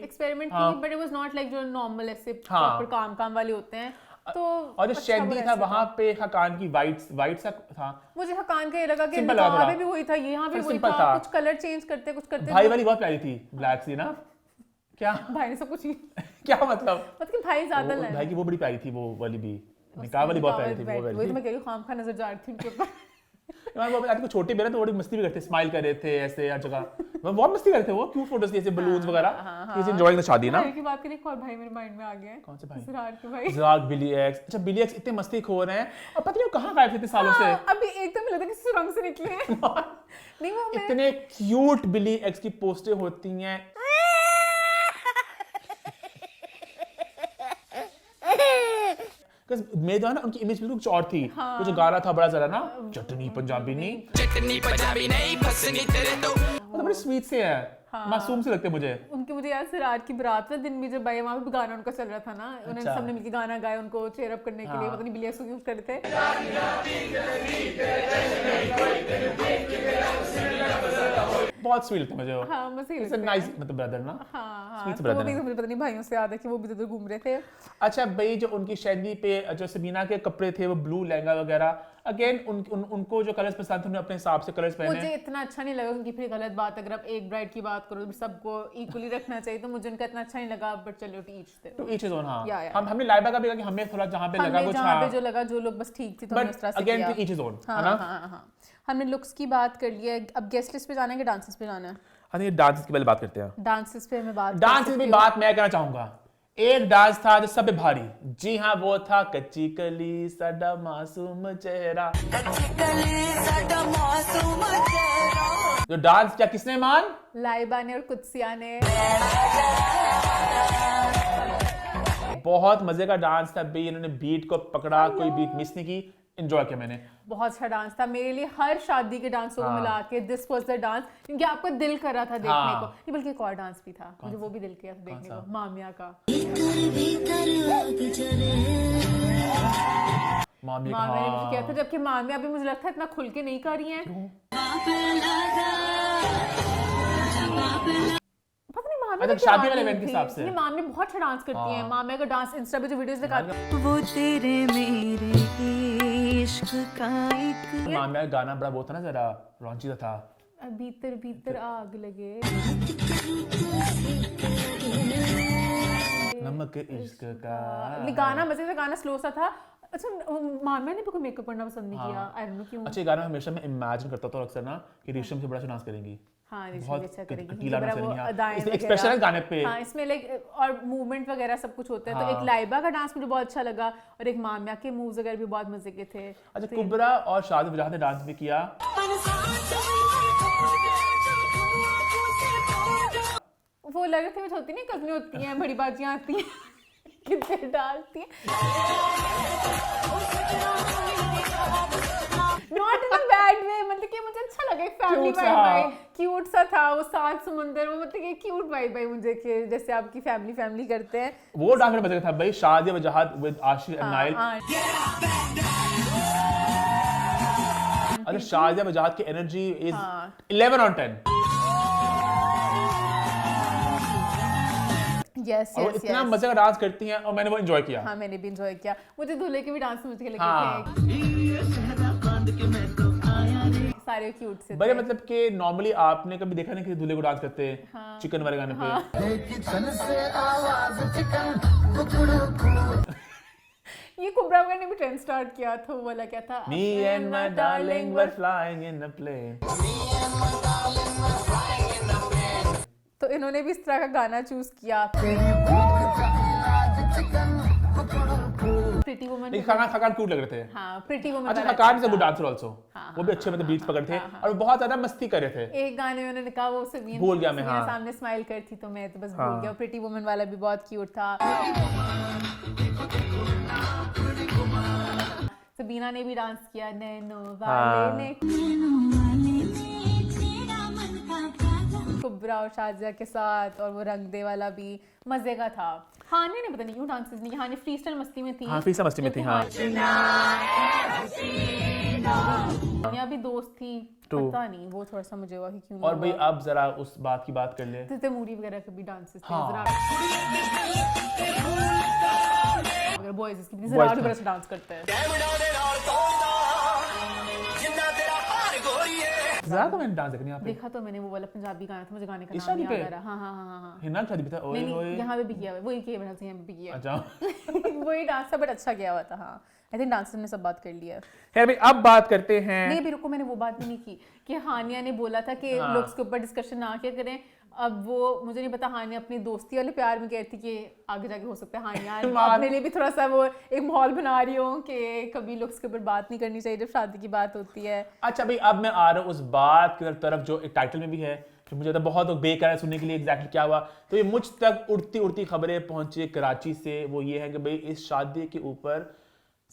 [SPEAKER 2] but it was not like जो नॉर्मल ऐसे प्रॉपर काम वाले होते हैं। तो
[SPEAKER 1] और जो शेंदी था वहां पे खाकान की वाइट सा था,
[SPEAKER 2] मुझे खाकान का ये लगा कि निकाह में भी वही था, यहाँ भी वही था, कुछ कलर चेंज करते कुछ करते।
[SPEAKER 1] भाई वाली बहुत प्यारी थी, ब्लैक सी ना, क्या
[SPEAKER 2] भाई ने सब कुछ
[SPEAKER 1] क्या मतलब
[SPEAKER 2] कि भाई ज्यादा
[SPEAKER 1] भाई की वो बड़ी प्यारी थी, वो वाली भी निकाह वाली बहुत प्यारी थी, वो
[SPEAKER 2] तो मैं कह रही हूं खामखा नजर जा रही थी उनके ऊपर
[SPEAKER 1] इमाम वो आदमी को छोटे बेरा तो बड़ी मस्ती भी करते, स्माइल कर रहे थे ऐसे हर जगह, वो बहुत मस्ती करते थे, वो क्यूट फोटोज ऐसे बलून्स वगैरह, किसी एंजॉयिंग द शादी ना।
[SPEAKER 2] भाई की बात करें, एक और भाई मेरे माइंड में आ गया है।
[SPEAKER 1] कौन से भाई?
[SPEAKER 2] इसरार के भाई।
[SPEAKER 1] ज़राग, बिली एक्स। अच्छा बिली एक्स इतने मस्ती खोर हैं और पता नहीं वो कहाँ गायब थे इतने सालों से।
[SPEAKER 2] हाँ, अभी एकदम लगता है कि सुरंग से निकले हैं। नहीं वो मैं
[SPEAKER 1] इतने क्यूट बिली एक्स की पोस्टें होती हैं। मैं जो है ना उनकी इमेज बिल्कुल कुछ और थी। वो जो गाना था बड़ा जरा ना, चटनी पंजाबी नहीं, मतलब बड़े स्वीट से है, मासूम से लगते मुझे।
[SPEAKER 2] उनकी मुझे याद सिरार की बारात में दिन भी जब भाई वहाँ पे गाना उनका चल रहा था ना, उन्होंने
[SPEAKER 1] अच्छा।
[SPEAKER 2] सबने मिलकर गाना गाया उनको चेयर अप करने के लिए, पता नहीं बिलियर्स यूज करते थे।
[SPEAKER 1] बहुत स्वीट लगते मुझे वो।
[SPEAKER 2] हाँ मजे
[SPEAKER 1] इट्स
[SPEAKER 2] लगते हैं।
[SPEAKER 1] नाइस मतलब ब्रदर ना।
[SPEAKER 2] हाँ
[SPEAKER 1] Sweet
[SPEAKER 2] तो
[SPEAKER 1] brother
[SPEAKER 2] वो भी
[SPEAKER 1] है।
[SPEAKER 2] मुझे पता नहीं भाइयों से याद है कि वो भी इधर घूम रहे थे।
[SPEAKER 1] अच्छा भाई जो उनकी शैली पे जो सबीना के कपड़े थे वो ब्लू लहंगा वगैरह, अगेन उनको जो कलर्स पसंद थे उन्होंने अपने हिसाब से कलर्स पहने।
[SPEAKER 2] मुझे इतना अच्छा नहीं लगा उनकी, फिर गलत बात, अगर आप एक ब्राइड की बात करो तो सबको इक्वली रखना चाहिए, तो मुझे उनका इतना अच्छा नहीं लगा, बट चलो
[SPEAKER 1] टू ईच हिज ओन। हाँ
[SPEAKER 2] या।
[SPEAKER 1] हमने लाइबा का भी कहा कि हमें थोड़ा जहाँ पे लगा
[SPEAKER 2] हमें
[SPEAKER 1] कुछ,
[SPEAKER 2] जहाँ पे
[SPEAKER 1] हाँ
[SPEAKER 2] जो लगा, जो लोग बस ठीक थी तो हमने उस तरह
[SPEAKER 1] बट
[SPEAKER 2] से
[SPEAKER 1] अगेन
[SPEAKER 2] किया।
[SPEAKER 1] टू ईच हिज ओन, है
[SPEAKER 2] हाँ
[SPEAKER 1] ना।
[SPEAKER 2] हाँ। हमने लुक्स की बात कर लिया, अब गेस्ट लिस्ट पे जाना है कि डांसेस पे जाना है?
[SPEAKER 1] हाँ ये डांसेस की पहले बात करते हैं।
[SPEAKER 2] डांसेस पे मैं बात
[SPEAKER 1] डांसेस में बात मैं कहना चाहूंगा, एक डांस था जो सब पे भारी, जी हाँ वो था कच्ची कली साडा मासूम चेहरा। जो डांस किया किसने मान?
[SPEAKER 2] लाइबा ने और कुत्सिया ने।
[SPEAKER 1] बहुत मजे का डांस था भाई, इन्होंने बीट को पकड़ा, कोई बीट मिस नहीं की, एंजॉय किया मैंने।
[SPEAKER 2] बहुत अच्छा डांस था मेरे लिए, हर शादी के डांसों को मिला के दिस वाज द डांस, क्योंकि आपको दिल कर रहा था देखने
[SPEAKER 1] हाँ।
[SPEAKER 2] को। नहीं बल्कि एक और डांस भी था, मुझे वो भी दिल किया था देखने को, मामिया का।
[SPEAKER 1] मामी
[SPEAKER 2] मामिया ने मुझे
[SPEAKER 1] हाँ।
[SPEAKER 2] किया था, जबकि मामिया भी मुझे लगता है इतना खुल के नहीं कर रही हैं। पता नहीं मामिया
[SPEAKER 1] अच्छा,
[SPEAKER 2] की क्या
[SPEAKER 1] शादी वाले
[SPEAKER 2] आदत
[SPEAKER 1] event के
[SPEAKER 2] थी।
[SPEAKER 1] हिसाब से।
[SPEAKER 2] नहीं, मामिया बहुत अच्छा डांस करती हैं, मामिया का डांस इंस्टा पे जो वीडियोस दिखाती
[SPEAKER 5] वो तेरे मेरे इश्क का एक
[SPEAKER 1] मामिया का गाना बड़ा वो था ना, जरा रॉन्ची सा था।
[SPEAKER 2] है, भीतर भीतर आग लगे।
[SPEAKER 1] नमक इश्क का।
[SPEAKER 2] गाना मजे का, गाना स्लो सा था। अच्छा मामिया ने भी कोई मेकअप करना पसंद नहीं किया, आई डोंट नो क्यों।
[SPEAKER 1] अच्छा ये गाना हमेशा मैं इमेजिन करता था अक्सर ना कि रेशम से बड़ा अच्छा डांस करेंगी।
[SPEAKER 2] हाँ रेशम
[SPEAKER 1] बहुत
[SPEAKER 2] भी अच्छा करेगी,
[SPEAKER 1] कटीला
[SPEAKER 2] जरा
[SPEAKER 1] डांस
[SPEAKER 2] वो
[SPEAKER 1] करेंगी, हाँ।
[SPEAKER 2] अदाएं
[SPEAKER 1] इसमें
[SPEAKER 2] वगैरह।
[SPEAKER 1] expression है गाने पे।
[SPEAKER 2] हाँ इसमें लाइक और मूवमेंट वगैरह सब कुछ होता है, तो
[SPEAKER 1] हाँ।
[SPEAKER 2] एक लाइबा का डांस मुझे बहुत अच्छा लगा, और एक मामिया के मूव्स वगैरह भी बहुत मजे के थे।
[SPEAKER 1] अच्छा कुबरा और शादी वजह ने डांस भी किया।
[SPEAKER 2] वो लग रहे थे वो होती नहीं, कजनी होती हैं, बड़ी बाजियां आती हैं, कितने डालती हैं। Not in a bad way, मतलब कि मुझे अच्छा लगा, एक फैमिली
[SPEAKER 1] Cute सा।
[SPEAKER 2] वाइब, क्यूट सा था वो, सात समुंदर, वो मतलब कि क्यूट वाइब है मुझे, कि जैसे आपकी फैमिली करते हैं।
[SPEAKER 1] वो डांस में मजा था भाई, शादी वजह विद आशिक एंड नाइल।
[SPEAKER 2] हाँ,
[SPEAKER 1] अच्छा शादी वजह की एनर्जी इज
[SPEAKER 2] हाँ।
[SPEAKER 1] 11 on 10।
[SPEAKER 2] यस
[SPEAKER 1] और वो
[SPEAKER 2] यस
[SPEAKER 1] इतना
[SPEAKER 2] यस।
[SPEAKER 1] मजे का डांस करती हैं और मैंने वो एंजॉय किया।
[SPEAKER 2] हाँ मैंने भी एंजॉय किया, मुझे दूल्हे के भी डांस मुझे लगे
[SPEAKER 1] हाँ।
[SPEAKER 2] थे सारे क्यूट से
[SPEAKER 1] बड़े
[SPEAKER 2] थे।
[SPEAKER 1] मतलब कि नॉर्मली आपने कभी देखा नहीं कि दूल्हे को डांस करते
[SPEAKER 2] हाँ।
[SPEAKER 1] चिकन वाले गाने पे।
[SPEAKER 2] ये कुबरा ने भी ट्रेंड स्टार्ट किया था, वो वाला क्या था?
[SPEAKER 1] Me and my darling were flying in a plane।
[SPEAKER 2] तो इन्होंने भी इस तरह का गाना चूज किया। Pretty woman.
[SPEAKER 1] लेकिन खकान क्यूट लग रहे थे।
[SPEAKER 2] हाँ प्रीटी वुमन।
[SPEAKER 1] अच्छा Khaqan is a good dancer also. वो भी अच्छे मतलब बीट्स पकड़ते थे और बहुत ज्यादा मस्ती कर रहे थे।
[SPEAKER 2] एक गाने में उन्होंने कहा वो सबीना
[SPEAKER 1] भूल गया मैं, हाँ।
[SPEAKER 2] सामने स्माइल कर थी तो मैं तो बस भूल गया। प्रीटी वुमन वाला भी बहुत क्यूट था। सबीना ने भी डांस किया, नैनो वाले ने। कुबरा और शाजिया के साथ, और वो रंग दे वाला भी मजे का था। हाने ने पता नहीं क्यों डांसेस नहीं, हाने फ्रीस्टाइल मस्ती में थी।
[SPEAKER 1] हाँ फ्री मस्ती में थी। हाँ
[SPEAKER 2] दुनिया भी दोस्त थी,
[SPEAKER 1] True।
[SPEAKER 2] पता नहीं वो थोड़ा सा मुझे हुआ कि क्यों
[SPEAKER 1] और
[SPEAKER 2] नहीं
[SPEAKER 1] भाई
[SPEAKER 2] हुआ।
[SPEAKER 1] अब जरा उस बात की बात कर ले।
[SPEAKER 2] तितमुरी वगैरह के भी डांसेस थे।
[SPEAKER 1] हाँ।
[SPEAKER 2] अगर बॉयज इसकी
[SPEAKER 1] Boys
[SPEAKER 2] जरा भी
[SPEAKER 1] थे।
[SPEAKER 2] बड़ा अच्छा डांस करते हैं।
[SPEAKER 1] ज्यादा मैंने डांस देखने यहाँ पे
[SPEAKER 2] देखा तो मैंने वो वाला पंजाबी गाना था, मुझे गाने का
[SPEAKER 1] इस
[SPEAKER 2] नाम
[SPEAKER 1] शादी
[SPEAKER 2] नहीं
[SPEAKER 1] पे?
[SPEAKER 2] याद आ रहा। हाँ
[SPEAKER 1] हिना की शादी पे था ओए
[SPEAKER 2] नहीं
[SPEAKER 1] ओए
[SPEAKER 2] यहाँ पे भी किया हुआ है, वही किया बना यहाँ पे भी किया
[SPEAKER 1] अच्छा
[SPEAKER 2] वही डांस था, बट अच्छा किया हुआ था। हाँ आई थिंक डांसर ने सब बात कर लिया।
[SPEAKER 1] है भाई अब बात करते हैं
[SPEAKER 2] नहीं भी रुको, मैंने वो बात भी नहीं की कि हानिया ने बोला था कि लुक्स के ऊपर डिस्कशन ना क्या करें। अब वो मुझे नहीं पता, हानिया अपनी दोस्ती वाले प्यार में कह रही थी कि आगे जाके हो सकता है हानिया अपने लिए भी थोड़ा सा वो एक माहौल बना रही हो कि कभी लुक्स के ऊपर बात नहीं करनी चाहिए जब शादी की बात होती है।
[SPEAKER 1] अच्छा भाई अब मैं आ रहा हूँ उस बात की तरफ जो एक टाइटल में भी है, कि मुझे तो बहुत बेकार है सुनने के लिए एग्जैक्टली क्या हुआ। तो ये मुझ तक उड़ती उड़ती खबरें पहुंची कराची से, वो ये है कि भाई इस शादी के ऊपर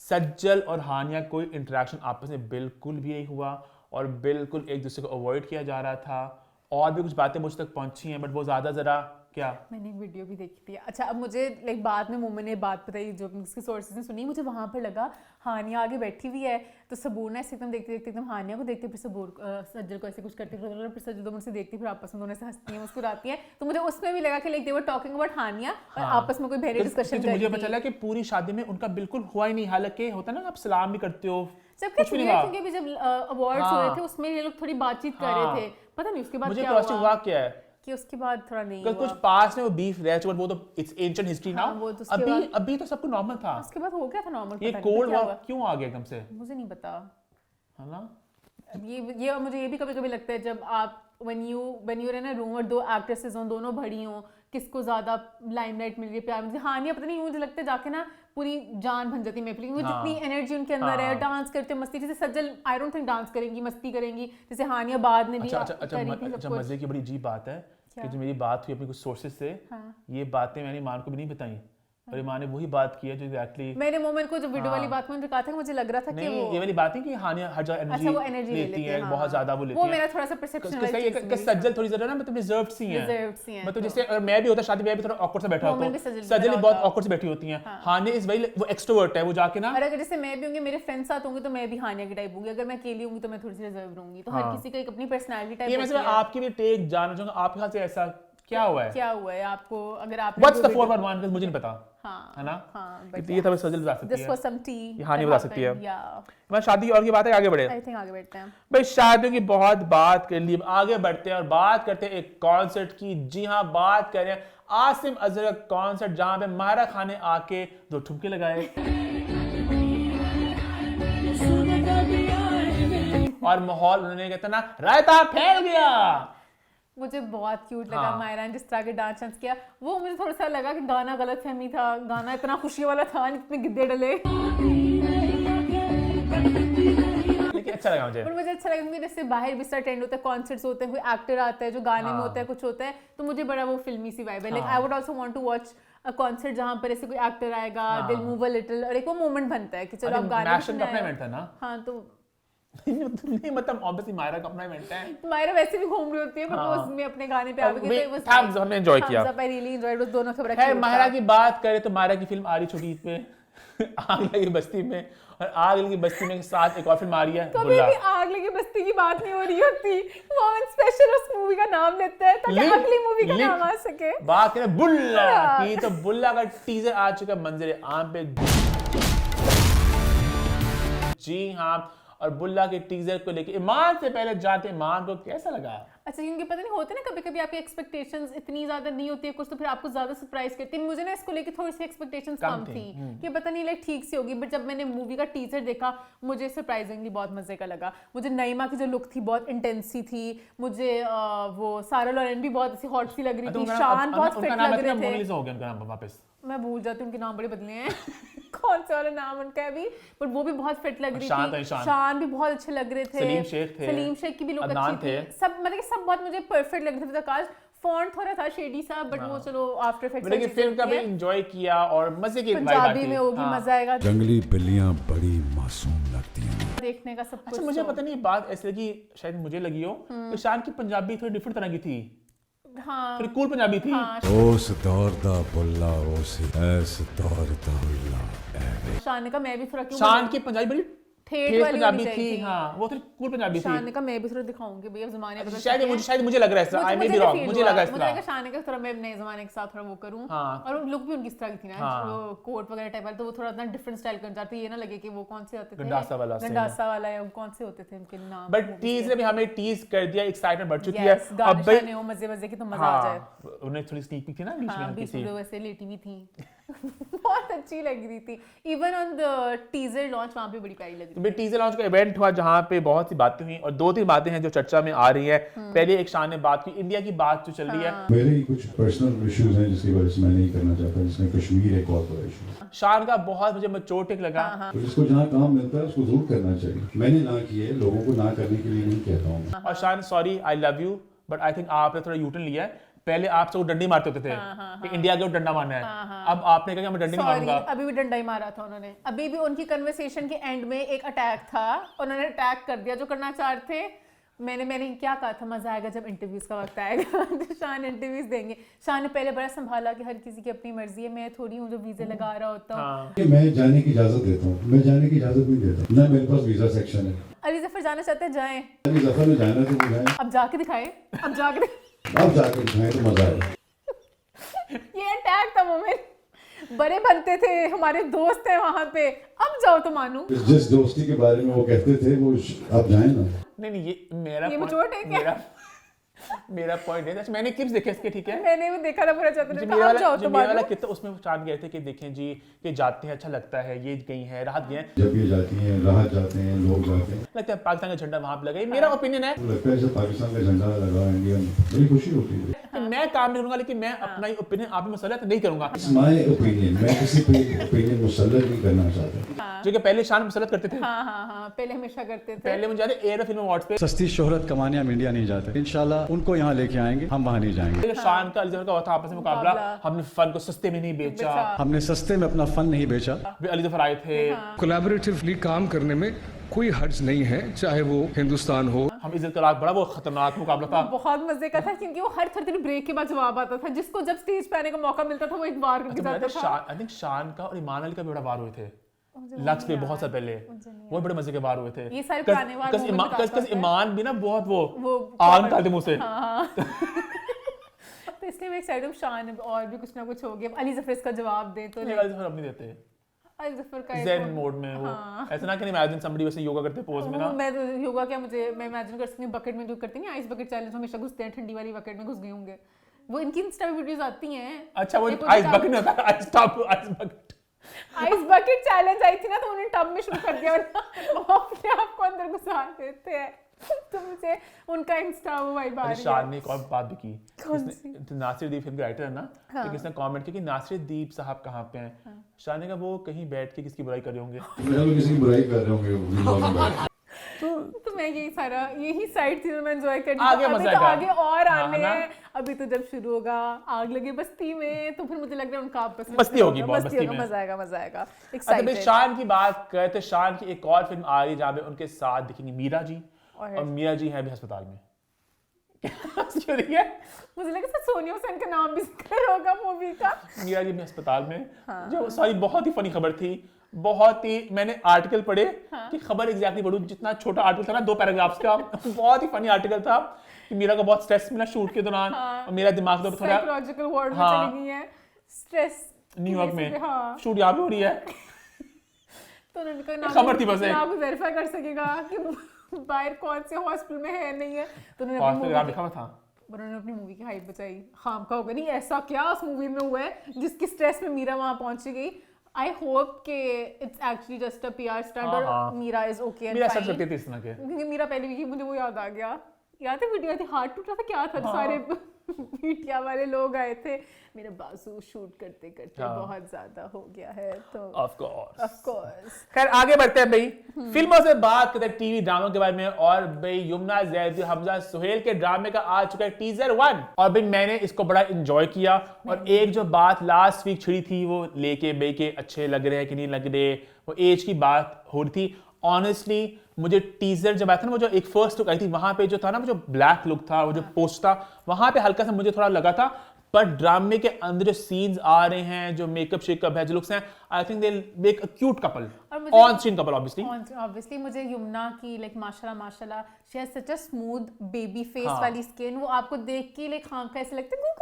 [SPEAKER 1] सज्जल और हानिया कोई इंटरेक्शन आपस में बिल्कुल भी नहीं हुआ और बिल्कुल एक दूसरे को अवॉइड किया जा रहा था। और भी कुछ बातें मुझ तक पहुंची हैं बट वो ज़्यादा ज़रा क्या,
[SPEAKER 2] मैंने एक वीडियो भी देखी थी। अच्छा अब मुझे लाइक बाद में मोमन ने बात बताई जो उसके सोर्सेज ने सुनी, मुझे वहाँ पर लगा हानिया आगे बैठी हुई है तो सबूर ने ऐसे एकदम देखते देखते एकदम हानिया को देखते, फिर सबूर सज्जल को ऐसे कुछ करती, फिर सज्जल दोनों से देखती, फिर आपस में दोनों से हंसती हैं मुस्कुराती हैं। तो मुझे उसमें भी लगा कि like they were talking about Hania और आपस में कोई बहरे डिस्कशन कर
[SPEAKER 1] मुझे पता चला कि पूरी शादी में उनका बिल्कुल हुआ ही नहीं। हालांकि होता है ना आप सलाम भी करते हो
[SPEAKER 2] जब
[SPEAKER 1] कुछ भी नहीं हुआ।
[SPEAKER 2] क्योंकि अभी जब अवार्ड्स हो रहे थे उसमें ये लोग थोड़ी बातचीत कर रहे थे, पता नहीं उसके बाद
[SPEAKER 1] मुझे
[SPEAKER 2] क्या
[SPEAKER 1] पॉजिटिव हुआ क्या है
[SPEAKER 2] कि उसके बाद थोड़ा नहीं
[SPEAKER 1] कुछ
[SPEAKER 2] हुआ।
[SPEAKER 1] पास में वो बीफ रह चुका, वो तो इट्स एंशिएंट हिस्ट्री
[SPEAKER 2] हाँ,
[SPEAKER 1] नाउ।
[SPEAKER 2] वो तो उसके
[SPEAKER 1] अभी
[SPEAKER 2] बाद-
[SPEAKER 1] अभी तो सब कुछ नॉर्मल था।
[SPEAKER 2] उसके बाद हो गया था नॉर्मल,
[SPEAKER 1] ये
[SPEAKER 2] पता नहीं
[SPEAKER 1] कोल्ड
[SPEAKER 2] क्या
[SPEAKER 1] वॉर
[SPEAKER 2] हुआ,
[SPEAKER 1] क्यों आ गया एकदम से,
[SPEAKER 2] मुझे नहीं पता।
[SPEAKER 1] है ना?
[SPEAKER 2] ये मुझे ये भी कभी कभी लगता है जब आप when you're in a room और दो एक्ट्रेसेस हों, दोनों बड़ी हों, किसको ज्यादा लाइमलाइट मिल रही है, प्यार मिल रही है। हानिया पता नहीं मुझे लगता है जाके ना पूरी जान बन जाती है महफिल की, जितनी एनर्जी उनके अंदर है, डांस करते मस्ती, जैसे सज्जल आई डोंट थिंक डांस करेंगी मस्ती करेंगी जैसे हानिया बाद में भी
[SPEAKER 1] अच्छा मजे की बड़ी अजीब बात है कि जो मेरी बात हुई अपनी कुछ सोर्सेज से, ये बातें मैंने ईमान को भी नहीं बताई और ईमान ने वही बात की है जो एग्जैक्टली
[SPEAKER 2] मैंने मोमेंट को जो वीडियो वाली बात में कहा था कि मुझे लग रहा था कि
[SPEAKER 1] नहीं
[SPEAKER 2] वो
[SPEAKER 1] ये वाली बात है कि हानिया हर जगह
[SPEAKER 2] अच्छा वो एनर्जी
[SPEAKER 1] लेती है,
[SPEAKER 2] हाँ,
[SPEAKER 1] बहुत ज्यादा वो लेती
[SPEAKER 2] वो
[SPEAKER 1] है।
[SPEAKER 2] मेरा थोड़ा सा परसेप्शन
[SPEAKER 1] किसका ये कि सज्जल थोड़ी ज्यादा ना मतलब रिजर्व्ड सी हैं,
[SPEAKER 2] Reserved सी हैं,
[SPEAKER 1] मतलब
[SPEAKER 2] तो-
[SPEAKER 1] जैसे अगर मैं भी होता शादी में भी थोड़ा ऑकवर्ड सा बैठा
[SPEAKER 2] मोमेंट
[SPEAKER 1] होता
[SPEAKER 2] भी
[SPEAKER 1] हूं,
[SPEAKER 2] सज्जल की
[SPEAKER 1] सज्जल
[SPEAKER 2] तरह
[SPEAKER 1] बहुत
[SPEAKER 2] होता।
[SPEAKER 1] ऑकवर्ड से बैठी होती हैं। हानिया इज वेरी वो एक्सट्रोवर्ट है, वो जाके ना
[SPEAKER 2] और अगर जैसे मैं भी होंगी मेरे फ्रेंड्स साथ होंगे तो मैं भी हानिया की टाइप होंगी, अगर मैं अकेली होंगी तो मैं थोड़ी सी रिजर्व रहूंगी। तो हर किसी का एक अपनी पर्सनालिटी टाइप
[SPEAKER 1] ये
[SPEAKER 2] होती
[SPEAKER 1] मैं
[SPEAKER 2] है।
[SPEAKER 1] आपकी भी टेक जानना चाहूंगा, आपके ख्याल से ऐसा क्या हुआ है?
[SPEAKER 2] क्या हुआ है आपको, अगर आप
[SPEAKER 1] व्हाट्स द 411 मुझे नहीं पता,
[SPEAKER 2] हाँ
[SPEAKER 1] है ना?
[SPEAKER 2] हाँ
[SPEAKER 1] कि ये तो सज्जल बता सकती
[SPEAKER 2] दिस
[SPEAKER 1] है,
[SPEAKER 2] वाज सम टी
[SPEAKER 1] ये हानिया बता सकती है।
[SPEAKER 2] या
[SPEAKER 1] मैं शादी और की बात है आगे बढ़े।
[SPEAKER 2] आई थिंक आगे बढ़ते हैं।
[SPEAKER 1] भाई शादियों की बहुत बात कर ली, आगे बढ़ते हैं और बात करते हैं एक कॉन्सर्ट की। जी हाँ, बात कर रहे हैं आसिम अजहर का कॉन्सर्ट जहां पे माहिरा खान ने आके 2 ठुमके लगाए और माहौल उन्होंने कहता ना रायता फैल गया।
[SPEAKER 2] मुझे बहुत क्यूट लगा मायरा ने जिस तरह के डांस किया। वो मुझे थोड़ा सा लगा कि गाना गलत फहमी था, गाना इतना खुशी वाला था, इतने गिद्दे डले।
[SPEAKER 1] लेकिन अच्छा लगा मुझे।
[SPEAKER 2] पर मुझे अच्छा लगा क्योंकि जैसे बाहर भी ट्रेंड होता है, कॉन्सर्ट्स होते हैं, कोई एक्टर आता है जो गाने में होता है, कुछ होता है, तो मुझे बड़ा वो फिल्मी सी वाइब है। Like I would also want to watch a concert जहां पर ऐसे कोई एक्टर आएगा, दिल मूव अ लिटिल, और एक वो मोमेंट बनता है कि चलो आप गाने
[SPEAKER 1] मैशन का अपना इवेंट था ना।
[SPEAKER 2] हाँ तो
[SPEAKER 1] नहीं मतलब ऑब्वियसली मायरा का अपना इवेंट है।
[SPEAKER 2] मायरा वैसे भी घूम रही होती है, पर वो उसमें अपने गाने पे आ गई तो it was
[SPEAKER 1] thumbs
[SPEAKER 2] nice.
[SPEAKER 1] हमने enjoy किया।
[SPEAKER 2] Thumbs up, I really enjoyed it, दोनों खबर
[SPEAKER 1] है मायरा की बात करें तो मायरा की फिल्म आ रही छोटी ईद पे आग लगी बस्ती में, और आग लगी बस्ती में के साथ एक और फिल्म आ रही है
[SPEAKER 2] कभी
[SPEAKER 1] बुल्ला।
[SPEAKER 2] भी आग लगी बस्ती की बात नहीं हो रही होती, मोमेंट स्पेशल उस मूवी का नाम लेते हैं ताकि अगली मूवी का नाम आ सके।
[SPEAKER 1] बात करें बुल्ला की तो बुल्ला का टीजर आ चुका मंजर आम पे। जी हाँ, और बुल्ला के टीजर को लेके ईमान से पहले जानते हैं ईमान को कैसा लगा।
[SPEAKER 2] अच्छा क्योंकि पता नहीं होते ना कभी कभी आपकी एक्सपेक्टेशंस इतनी ज्यादा नहीं होती है कुछ, तो फिर आपको ज्यादा सरप्राइज करती है। मुझे ना इसको लेके थोड़ी सी एक्सपेक्टेशंस कम थी कि पता नहीं लाइक ठीक सी होगी, बट जब मैंने मूवी का टीजर देखा मुझे सरप्राइजिंगली बहुत मजे का लगा। मुझे नईमा की जो लुक थी बहुत इंटेंस सी थी, मुझे वो सारा लॉरेन भी बहुत ऐसी हॉट सी लग रही थी, शान बहुत फिट लग रहे थे।
[SPEAKER 1] मोनालिसा हो गया उनका नाम वापस,
[SPEAKER 2] मैं भूल जाती हूँ उनके नाम बड़े बदले हैं कौन सा वाला नाम उनका है अभी, पर वो भी बहुत फिट लग रही थी। शान भी बहुत अच्छे लग रहे थे, सलीम शेख की भी लुक अच्छी थी, सब मतलब कि सब बहुत मुझे परफेक्ट लग रहे थे। आकाश फॉन्ट थोड़ा था शेडी सा, बट वो चलो आफ्टर इफेक्ट्स
[SPEAKER 1] लेकिन फिल्म का भी एंजॉय किया और मजे की वाइब आती है।
[SPEAKER 2] पंजाबी में होगी, मजा आएगा
[SPEAKER 3] जंगली बिल्लियां बड़ी मासूम लगती हैं।
[SPEAKER 2] देखने का सब कुछ।
[SPEAKER 1] अच्छा मुझे पता नहीं बात ऐसी लगी, शायद मुझे लगी हो कि शान की पंजाबी थोड़ी डिफरेंट तरह की थी,
[SPEAKER 2] हाँ
[SPEAKER 1] थोड़ी कूल पंजाबी थी।
[SPEAKER 3] उस दौर दा बुल्ला उस दौर दा बुल्ला
[SPEAKER 2] शान का मैं भी थोड़ा क्यों
[SPEAKER 1] शान की पंजाबी बड़ी
[SPEAKER 2] ठेठ
[SPEAKER 1] ठेठ
[SPEAKER 2] वाली
[SPEAKER 1] पंजाबी
[SPEAKER 2] होनी
[SPEAKER 1] थी,
[SPEAKER 2] चाहिए
[SPEAKER 1] हाँ वो तो कूल पंजाबी थी।
[SPEAKER 2] शान ने कहा मैं भी थोड़ा दिखाऊंगी भैया जमाने बदल
[SPEAKER 1] शायद
[SPEAKER 2] चुके हैं।
[SPEAKER 1] मुझे लग रहा है ऐसा, आई मे बी रॉन्ग, मुझे लगा इस
[SPEAKER 2] मुझे
[SPEAKER 1] तरह।
[SPEAKER 2] लगा शान ने थोड़ा मैं नए जमाने के साथ थोड़ा वो करूं
[SPEAKER 1] हाँ।
[SPEAKER 2] और लुक भी उनकी इस तरह की थी ना
[SPEAKER 1] हाँ।
[SPEAKER 2] कोट वगैरह टाइप वाला, तो वो थोड़ा इतना डिफरेंट स्टाइल कर जाती, ये ना लगे कि वो कौन से होते थे
[SPEAKER 1] गंडासा वाला सही में।
[SPEAKER 2] गंडासा वाला है, वो कौन से होते थे उनके नाम।
[SPEAKER 1] बट टीज ने भी हमें टीज कर दिया, एक्साइटमेंट बढ़ चुकी है।
[SPEAKER 2] यस
[SPEAKER 1] अब भाई
[SPEAKER 2] ने वो मजे मजे की तो मजा आ जाए।
[SPEAKER 1] हाँ, उन्हें थोड़ी स्नीक पीक थी ना बीच में
[SPEAKER 2] हाँ
[SPEAKER 1] हल्की
[SPEAKER 2] बीच
[SPEAKER 1] सी।
[SPEAKER 2] में तो वैसे लेटी भी थी बहुत अच्छी लग रही थी। Even on the teaser launch वहाँ पे बड़ी प्यारी लग रही थी।
[SPEAKER 1] टीजर लॉन्च का इवेंट हुआ जहाँ पे बहुत सी बातें हुई और 2-3 बातें हैं जो चर्चा में आ रही है। पहले एक शान ने बात की इंडिया की बात जो चल रही है।
[SPEAKER 9] मेरे ही कुछ पर्सनल इश्यूज हैं जिसकी वजह से मैं नहीं करना चाहता, जिसमें कश्मीर एक और बड़ा इशू।
[SPEAKER 1] शान का बहुत मुझे मैच्योर टिक लगा।
[SPEAKER 9] तो जिसको जहाँ काम मिलता है उसको जरूर करना चाहिए। मैंने ना किए, लोगों को ना करने के लिए नहीं कहता हूँ मैं।
[SPEAKER 1] और शान sorry I love you but I think आपने थोड़ा यूटर्न लिया है। पहले आप सबको डंडी मारते होते थे कि इंडिया के डंडा मारना है, अब आपने कहा कि मैं डंडी नहीं
[SPEAKER 2] सॉरी
[SPEAKER 1] मारूंगा।
[SPEAKER 2] अभी भी डंडा ही मारा था उन्होंने। अभी भी उनकी कन्वर्सेशन के एंड में एक अटैक था, उन्होंने अटैक कर दिया जो करना चाहते थे। मैंने क्या कहा था, मजा आएगा जब इंटरव्यूज का वक्त आएगा तो शान इंटरव्यूज देंगे। शान ने पहले बड़ा संभाला कि हर किसी की अपनी मर्जी है, मैं थोड़ी हूँ जो वीजे लगा रहा होता हूँ।
[SPEAKER 9] मैं जाने की इजाजत देता हूँ, मैं जाने की इजाजत नहीं देता ना, मेरे पास वीजा सेक्शन है।
[SPEAKER 2] अली जफर जाना चाहते हैं जाएं,
[SPEAKER 9] अली जफर ने जाना तो जाए,
[SPEAKER 2] अब जाके दिखाएं, अब जाके
[SPEAKER 9] अब जाकर दिखाएं तो मजा आएगा।
[SPEAKER 2] ये अटैक था मोमेंट, बड़े बनते थे हमारे दोस्त हैं वहां पे, अब जाओ तो मानू।
[SPEAKER 9] जिस दोस्ती के बारे में वो कहते थे वो अब जाए ना।
[SPEAKER 1] नहीं ये मेरा
[SPEAKER 2] ये
[SPEAKER 1] point-
[SPEAKER 2] mature take है।
[SPEAKER 1] मेरा पॉइंट है। अच्छा मैंने क्लिप्स देखे इसके, ठीक है।
[SPEAKER 2] मैंने भी देखा था पूरा चैप्टर,
[SPEAKER 1] जो
[SPEAKER 2] अब
[SPEAKER 1] मेरा
[SPEAKER 2] जाओ
[SPEAKER 1] वाला
[SPEAKER 2] तो
[SPEAKER 1] वाला
[SPEAKER 2] मानू।
[SPEAKER 1] कितना उसमें चांद गए थे कि देखें जी कि जाते हैं अच्छा लगता है, ये गई हैं राहत गए हैं,
[SPEAKER 9] जब ये जाती हैं, राहत जाते हैं, लोग जाते हैं,
[SPEAKER 1] लगता है पाकिस्तान का झंडा वहां पे लगा। ये मेरा ओपिनियन है
[SPEAKER 9] तो लगता है जब पाकिस्तान का झंडा लगा इंडिया में बड़ी खुशी होती है।
[SPEAKER 1] कि मैं काम नहीं करूंगा, लेकिन मैं अपना ही ओपिनियन आप में मसला नहीं करूंगा,
[SPEAKER 9] माय ओपिनियन, मैं किसी पे ओपिनियन मुसल्लत नहीं करना चाहता।
[SPEAKER 1] जो कि पहले शान मुसलत करते थे।
[SPEAKER 2] हाँ पहले हमेशा करते थे।
[SPEAKER 1] पहले मुझे याद है एयर फिल्म अवार्ड्स पे
[SPEAKER 10] सस्ती शोहरत कमाने हम इंडिया नहीं जाते, इंशाल्लाह उनको यहाँ लेके आएंगे, हम वहाँ नहीं जाएंगे।
[SPEAKER 1] शान का अली जफर का हुआ था आपस में मुकाबला, हमने फन को सस्ते में नहीं बेचा।
[SPEAKER 10] हमने सस्ते में अपना फन नहीं बेचा।
[SPEAKER 1] फिर अली जफर आए थे,
[SPEAKER 11] कोलैबोरेटिवली काम करने में कोई हर्ज नहीं है, चाहे वो हिंदुस्तान हो।
[SPEAKER 1] हम इज्जत तलाक, बड़ा वो खतरनाक मुकाबला था।
[SPEAKER 2] बहुत मजे का था क्योंकि वो हर थोड़ी ब्रेक के बाद जवाब आता था, जिसको जब स्टेज पे आने का मौका मिलता था वो एक बार करके जाता था।
[SPEAKER 1] आई थिंक शान का और ईमान अली का भी बड़ा वार हुए थे लक्स पे बहुत साल पहले, वो बड़े मजे के बार हुए थे।
[SPEAKER 2] ये सारे पुराने वार
[SPEAKER 1] कस ईमान भी ना बहुत वो
[SPEAKER 2] वो
[SPEAKER 1] आग निकालते मुंह से।
[SPEAKER 2] तो इसलिए मैं एक्साइटेड हूँ शान और भी कुछ ना कुछ हो गया। अली जफर इसका जवाब दे तो
[SPEAKER 1] अली जफर अब नहीं देते
[SPEAKER 2] अली जफर का
[SPEAKER 1] zen मोड में वो ऐसा ना कि इमेजिन समबडी वैसे योगा करते पोज में ना।
[SPEAKER 2] मैं तो योगा क्या, मैं इमेजिन कर सकती हूँ बकेट में जो करती हैं आइस बकेट चैलेंज, हमेशा घुसते हैं ठंडी वाली बकेट में, घुस गए होंगे वो। इनकी इंस्टा पे वीडियोस आती हैं।
[SPEAKER 1] अच्छा वो आइस बकेट नहीं होता, ice tub, ice bucket,
[SPEAKER 2] ice bucket challenge I थी ना तो उन्होंने टब में शुरू कर दिया और अपने आप को अंदर घुसा देते हैं। तो मुझे उनका इंस्टा वो वाइब आ रही है।
[SPEAKER 1] शान ने एक और बात भी की, नासिर दीप फिल्म के राइटर है ना, तो किसने कमेंट किया कि नासिर दीप साहब कहाँ पे हैं। शान ने कहा वो कहीं बैठ के किसकी बुराई कर रहे होंगे।
[SPEAKER 9] मेरा लोग किसी की बुराई कर रहे होंगे।
[SPEAKER 2] तो मैं यही साइड थी जो मैं एंजॉय कर रही थी।
[SPEAKER 1] आगे
[SPEAKER 2] अभी
[SPEAKER 1] मजा
[SPEAKER 2] तो
[SPEAKER 1] आएगा।
[SPEAKER 2] आगे और आने
[SPEAKER 1] हाँ,
[SPEAKER 2] हैं। अभी तो जब शुरू होगा आग लगे बस्ती में तो फिर मुझे लग रहा है उनका आपस में
[SPEAKER 1] मस्ती होगी, बहुत मस्ती में।
[SPEAKER 2] मजा आएगा
[SPEAKER 1] अच्छा भाई
[SPEAKER 2] एक्साइटेड।
[SPEAKER 1] शान की बात करते, शान की एक और फिल्म आ रही है जहाँ पे उनके साथ दिखेंगे मीरा जी, और मीरा जी हैं अभी अस्पताल में। क्यों रही है?
[SPEAKER 2] मुझे लगा सोनिया हुसैन का नाम भी जिक्र होगा मूवी का।
[SPEAKER 1] मीरा जी भी अस्पताल में, जो सॉरी बहुत ही फनी खबर थी, बहुत ही मैंने आर्टिकल पढ़े कि खबर एग्जैक्टली पढ़ूं, जितना छोटा आर्टिकल था ना 2 पैराग्राफ्स का, बहुत ही फनी आर्टिकल था कि मीरा को बहुत स्ट्रेस मिला शूट के दौरान, और मेरा दिमाग तो थोड़ा
[SPEAKER 2] साइकोलॉजिकल वार्ड में चली गई है, स्ट्रेस
[SPEAKER 1] न्यूयॉर्क में शूट यहाँ पे हो रही है।
[SPEAKER 2] तो उन्होंने कहा
[SPEAKER 1] खबर थी बस एक,
[SPEAKER 2] ना वेरीफाई कर सकेगा कि बाहर कौन से हॉस्पिटल में है नहीं है, तो उन्होंने अपनी मूवी की हाइप बचाई। खाम का होगा नहीं, ऐसा क्या उस मूवी में हुआ है जिसकी स्ट्रेस में मीरा वहां पहुंच गई। आई होप के it's actually just a PR stunt और Meera is okay and fine.
[SPEAKER 1] सब करती थी इस तरह के,
[SPEAKER 2] क्योंकि मीरा पहले भी, मुझे वो याद आ गया, याद है वीडियो थी हार्ट टूटा था, क्या था सारे मीडिया वाले लोग आए थे, मेरा बाजू शूट करते करते बहुत ज्यादा हो गया है। तो
[SPEAKER 1] ऑफ कोर्स
[SPEAKER 2] खैर
[SPEAKER 1] आगे बढ़ते हैं भाई, फिल्मों से बात करते हैं टीवी ड्रामों के बारे में। और भाई यमुना जैदी हमजा सुहेल के ड्रामे का आ चुका है टीजर 1, और भाई मैंने इसको बड़ा एंजॉय किया। और एक जो बात लास्ट वीक छिड़ी थी वो लेके भाई के अच्छे लग रहे हैं कि नहीं लग रहे, वो एज की बात हो रही थी। ऑनेस्टली मुझे टीजर जब आया था ना, वो जो एक फर्स्ट लुक आई थी वहां पे जो था ना, वो जो ब्लैक लुक था, वो जो पोस्ट था, वहां पे हल्का सा मुझे थोड़ा लगा था पर ड्रामे के अंदर जो सीन्स आ रहे हैं, जो मेकअप शेकअप है, जो लुक्स हैं, I think they make a cute couple, on screen couple
[SPEAKER 2] obviously मुझे यमुना की लाइक माशाल्लाह she has such a smooth baby face
[SPEAKER 1] हाँ।
[SPEAKER 2] वाली स्किन, वो आपको देख के लाइक आंखें ऐसे लगते हैं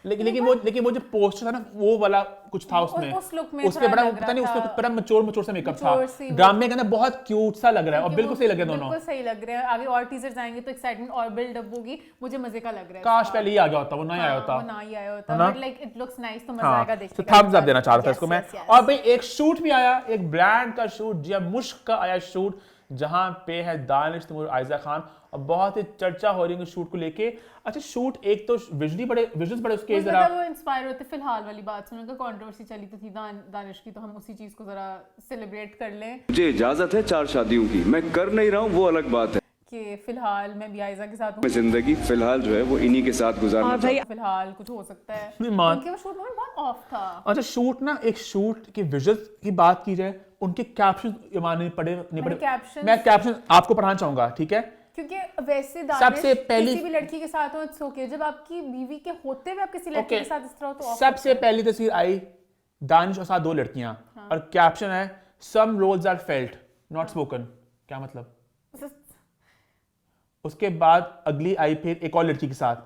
[SPEAKER 1] लेकिन वो जो पोस्टर था ना, वो वाला कुछ था उसमें,
[SPEAKER 2] उस look में
[SPEAKER 1] उसमें
[SPEAKER 2] थोड़ा
[SPEAKER 1] बड़ा
[SPEAKER 2] लग
[SPEAKER 1] पता
[SPEAKER 2] रहा
[SPEAKER 1] नहीं, उसमें
[SPEAKER 2] था।
[SPEAKER 1] कुछ बड़ा मैच्योर सा मेकअप था,
[SPEAKER 2] Mature सी वो-
[SPEAKER 1] ड्रामे के अंदर बहुत क्यूट सा लग रहा है और बिल्कुल सही लग रहे हैं दोनों।
[SPEAKER 2] बिल्कुल सही लग रहे हैं, आगे और टीजर्स आएंगे तो एक्साइटमेंट और बिल्ड अप होगी, मुझे मजे का लग रहा है।
[SPEAKER 1] काश पहले ही आ गया होता, वो नहीं आया होता,
[SPEAKER 2] वो ना ही आया होता,
[SPEAKER 1] है ना?
[SPEAKER 2] But like it looks nice, तो मजा आएगा
[SPEAKER 1] हाँ,
[SPEAKER 2] देखने
[SPEAKER 1] तो
[SPEAKER 2] का।
[SPEAKER 1] थम्स अप देना चाह रहा था इसको मैं।
[SPEAKER 2] Yes, yes,
[SPEAKER 1] और भाई एक शूट भी आया, एक ब्रांड का शूट, जी मुश्क का आया शूट, जहां पे है दानिश तैमूर, आयजा खान, और बहुत ही चर्चा हो रही है शूट को लेके। अच्छा शूट एक तो विजुअल्स बड़े उसके
[SPEAKER 2] मुझे
[SPEAKER 1] जरा
[SPEAKER 2] लगा वो इंस्पायर होते फिलहाल वाली बात सुनकर, कंट्रोवर्सी चली तो थी दानिश की, तो हम उसी चीज को जरा सेलिब्रेट कर लें
[SPEAKER 10] मुझे इजाजत है 4 शादियों की, मैं कर नहीं रहा हूँ वो अलग बात है।
[SPEAKER 2] कि फिलहाल मैं भी आयजा के साथ
[SPEAKER 10] मैं
[SPEAKER 2] हूँ,
[SPEAKER 10] जिंदगी फिलहाल जो है वो इन्हीं के साथ गुजारना चाहता हूँ।
[SPEAKER 2] फिलहाल कुछ हो सकता है,
[SPEAKER 1] नहीं मान।
[SPEAKER 2] उनके वो शूट मोमेंट बहुत ऑफ था।
[SPEAKER 1] अच्छा शूट ना, एक शूट के विजुअल्स की बात की जाए, उनके कैप्शन नहीं पढ़े
[SPEAKER 2] captions-
[SPEAKER 1] मैं कैप्शन आपको पढ़ाना चाहूंगा, ठीक है?
[SPEAKER 2] क्योंकि वैसे दानिश
[SPEAKER 1] सबसे पहली-
[SPEAKER 2] किसी भी लड़की के साथ हो इट्स ओके, जब आपकी बीवी के होते हुए आप किसी लड़की
[SPEAKER 1] Okay.
[SPEAKER 2] के साथ इस तरह हो तो off
[SPEAKER 1] सबसे पहली तस्वीर आई दानिश और साथ 2 लड़कियां, और कैप्शन है some roles are felt not spoken. क्या मतलब?
[SPEAKER 2] होता है।
[SPEAKER 1] उसके बाद अगली आई फिर एक और लड़की के साथ,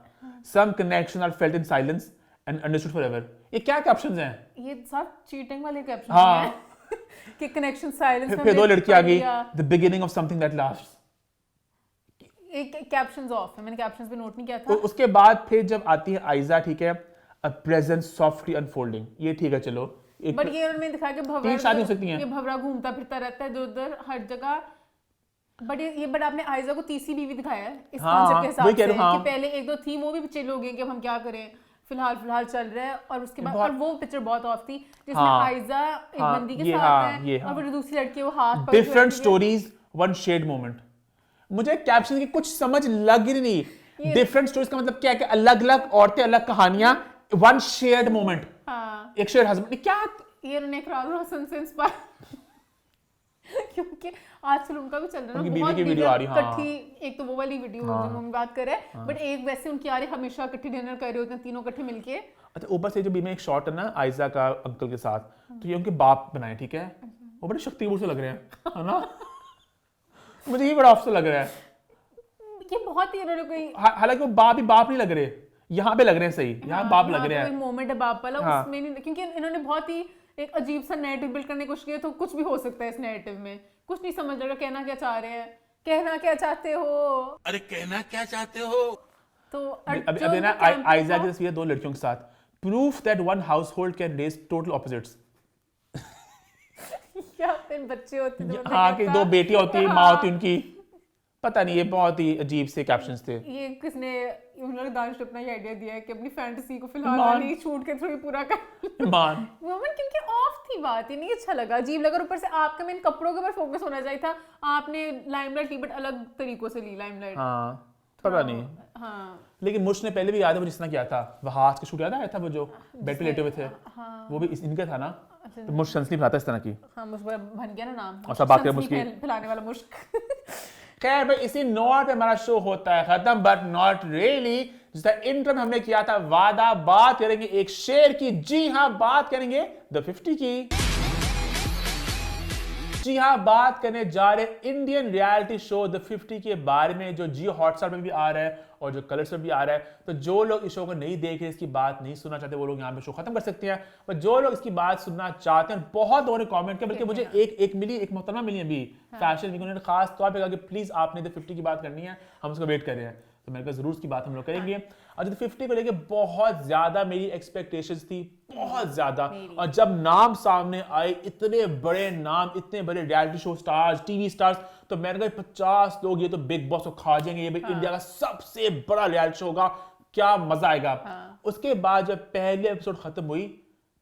[SPEAKER 1] some connection are felt in silence and understood forever. ये क्या कैप्शंस हैं?
[SPEAKER 2] ये सब चीटिंग वाले कैप्शन
[SPEAKER 1] हाँ।
[SPEAKER 2] हैं कि कनेक्शन साइलेंस
[SPEAKER 1] फिर 2 लड़की आ गई, the beginning of something that lasts.
[SPEAKER 2] एक कैप्शंस ऑफ है, मैंने कैप्शंस पे नोट नहीं किया
[SPEAKER 1] तो
[SPEAKER 2] था।
[SPEAKER 1] उसके बाद फिर जब आती है आयजा, ठीक है, अ प्रेजेंस सॉफ्टली अनफोल्डिंग, ये ठीक है चलो। एक
[SPEAKER 2] बट ये उन्होंने दिखाया कि भवरा
[SPEAKER 1] 3 शादी हो सकती हैं।
[SPEAKER 2] ये भवरा घूमता फिरता रहता है इधर उधर हर जगह, बट आपने आयजा को तीसरी बीवी दिखाया है इस
[SPEAKER 1] हाँ,
[SPEAKER 2] कॉन्सेप्ट के
[SPEAKER 1] वही
[SPEAKER 2] हिसाब
[SPEAKER 1] कह
[SPEAKER 2] से
[SPEAKER 1] रहा हूँ, हाँ।
[SPEAKER 2] कि पहले 1-2 थी, वो भी चिल हो गई कि अब हम क्या करें, फिलहाल चल रहा है, और उसके बाद
[SPEAKER 1] बहुत-
[SPEAKER 2] और वो पिक्चर बहुत ऑफ थी जिसमें
[SPEAKER 1] हाँ,
[SPEAKER 2] आयजा एक
[SPEAKER 1] हाँ,
[SPEAKER 2] बंदी के
[SPEAKER 1] ये
[SPEAKER 2] साथ
[SPEAKER 1] हाँ,
[SPEAKER 2] है
[SPEAKER 1] ये
[SPEAKER 2] और
[SPEAKER 1] हाँ।
[SPEAKER 2] फिर दूसरी लड़की वो हाथ पकड़ के
[SPEAKER 1] डिफरेंट
[SPEAKER 2] बैठी है।
[SPEAKER 1] Stories one shed moment. मुझे कैप्शन की कुछ समझ लग ही नहीं। डिफरेंट स्टोरीज का मतलब क्या है कि अलग अलग औरतें, अलग कहानियां, वन शेयर्ड मोमेंट,
[SPEAKER 2] हाँ,
[SPEAKER 1] एक शेयर्ड हस्बैंड। क्या
[SPEAKER 2] ये उन्होंने इकरार हसन से इंस्पायर क्योंकि आजकल उनका भी चल रहा है
[SPEAKER 1] उनकी
[SPEAKER 2] ना,
[SPEAKER 1] बीवी
[SPEAKER 2] बहुत
[SPEAKER 1] की वीडियो
[SPEAKER 2] वीडियो
[SPEAKER 1] आ रही, हाँ।
[SPEAKER 2] इकट्ठी, एक तो वो वाली वीडियो जो हम बात कर रहे हैं, बट एक वैसे उनकी आ रही हमेशा इकट्ठे डिनर कर रहे होते हैं तीनों इकट्ठे मिलके।
[SPEAKER 1] अच्छा ऊपर से जो बीच में एक शॉट है ना आयजा का अंकल के साथ, तो ये उनके बाप बनाए, ठीक है, वो बड़े शक्तिपूर्ण से लग रहे हैं, है ना? मुझे ये बड़ा अफसोस लग रहा है।
[SPEAKER 2] ये बहुत ही उन्होंने कोई
[SPEAKER 1] हालांकि वो बाप नहीं लग रहे, यहाँ पे लग रहे हैं सही, यहाँ बाप लग रहे हैं।
[SPEAKER 2] मोमेंट है बाप वाला,
[SPEAKER 1] हाँ।
[SPEAKER 2] उसमें नहीं, क्योंकि इन्होंने बहुत ही एक अजीब सा नैरेटिव बिल्ड करने की कोशिश की है, तो कुछ भी हो सकता है इस नैरेटिव में, कुछ नहीं समझ रहा कहना क्या चाह रहे हैं, कहना क्या चाहते हो।
[SPEAKER 3] अरे कहना क्या चाहते हो?
[SPEAKER 2] तो
[SPEAKER 1] अभी ना आयजा की तस्वीर 2 लड़कियों के साथ, proof that one household can raise total opposites.
[SPEAKER 2] क्या फिर बच्चे होते हैं,
[SPEAKER 1] हाँ कि 2 बेटियां होती है, माँ होती है उनकी, पता नहीं, ये बहुत ही अजीब से कैप्शंस थे।
[SPEAKER 2] ये किसने, उन्होंने दानिश ने अपना ये आइडिया दिया है कि अपनी फैंटेसी को फिलहाल
[SPEAKER 1] ईमान।
[SPEAKER 2] वाली छूट के थ्रू ही पूरा कर
[SPEAKER 1] ईमान।
[SPEAKER 2] वुमन क्योंकि ऑफ थी बात, ये नहीं अच्छा लगा, अजीब लगा, और ऊपर से आपका मेन कपड़ों के ऊपर फोकस होना चाहिए था, आपने लाइमलाइट ली बट अलग तरीकों से ली लाइमलाइट।
[SPEAKER 1] हाँ पता नहीं,
[SPEAKER 2] हाँ
[SPEAKER 1] लेकिन मुझ ने पहले भी याद है वो जिसने किया था, वहाज का शूट याद आया था, वो जो बेड पे लेटे हुए थे, वो भी इनका था ना, तो मुझ सनसनी फैलाता इस तरह की।
[SPEAKER 2] हाँ मुझ पर बन गया ना नाम,
[SPEAKER 1] और सब बात करें
[SPEAKER 2] सनसनी
[SPEAKER 1] मुझकी।
[SPEAKER 2] फैलाने वाला मुश्क।
[SPEAKER 1] खैर भाई इसी नोट पे हमारा शो होता है खत्म, बट नॉट रियली। जिस तरह इंट्रो में हमने किया था वादा, बात करेंगे एक शेर की, जी हाँ बात करेंगे द 50 की। जी हाँ बात करने जा रहे इंडियन रियलिटी शो द 50 के बारे में, जो जियो हॉटस्टार में भी आ रहा है और जो कलर्स में भी आ रहा है। तो जो लोग इस शो को नहीं देख रहे, इसकी बात नहीं सुनना चाहते, वो लोग यहाँ पे शो खत्म कर सकते हैं, पर जो लोग इसकी बात सुनना चाहते हैं, बहुत लोगों ने कमेंट किया, बल्कि मुझे एक मोहतरमा मिली अभी फैशन वीक, उन्होंने खास तौर पे कहा कि प्लीज आपने द 50 की बात करनी है, हम उसको वेट कर रहे हैं। तो मैंने कहा जरूर उसकी बात हम लोग करेंगे। और जो 50 को लेके बहुत ज्यादा मेरी एक्सपेक्टेशंस थी, बहुत ज्यादा, और जब नाम सामने आए, इतने बड़े नाम, इतने बड़े reality show stars, TV stars, तो मैंने कहा 50 लोग ये तो बिग बॉस को खा जाएंगे, ये भाई इंडिया का सबसे बड़ा रियलिटी शो होगा, क्या मजा आएगा। उसके बाद जब पहले एपिसोड खत्म हुई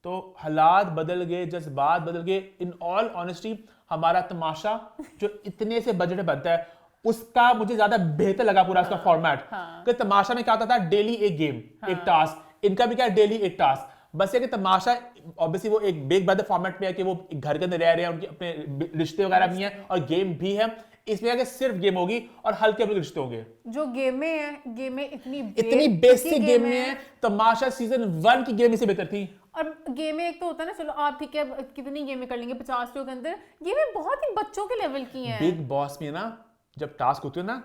[SPEAKER 1] तो हालात बदल गए, जज्बात बदल गए। इन ऑल ऑनेस्टी हमारा तमाशा जो इतने से बजट में बनता है, उसका मुझे ज्यादा बेहतर लगा पूरा उसका फॉर्मेट। कि तमाशा में क्या होता था, डेली एक गेम, एक टास्क, इनका भी क्या है, डेली एक टास्क। बस ये कि तमाशा ऑब्वियसली वो एक बिग ब्रदर फॉर्मेट में है कि वो घर के अंदर रह रहे हैं, उनके अपने रिश्ते वगैरह भी हैं और गेम भी है। इसमें आगे सिर्फ गेम होगी और हल्के हल्के रिश्ते होंगे।
[SPEAKER 2] जो गेमें हैं, गेमें
[SPEAKER 1] इतनी बेसिक गेम है, तमाशा सीजन 1 की गेम इससे बेहतर थी।
[SPEAKER 2] और गेमें एक तो होता है ना, चलो आप ठीक है कितनी गेमें कर लेंगे 50 लोग के अंदर, गेमें बहुत ही बच्चों के लेवल की हैं।
[SPEAKER 1] बिग बॉस में ना जब टास्क होते हैं ना,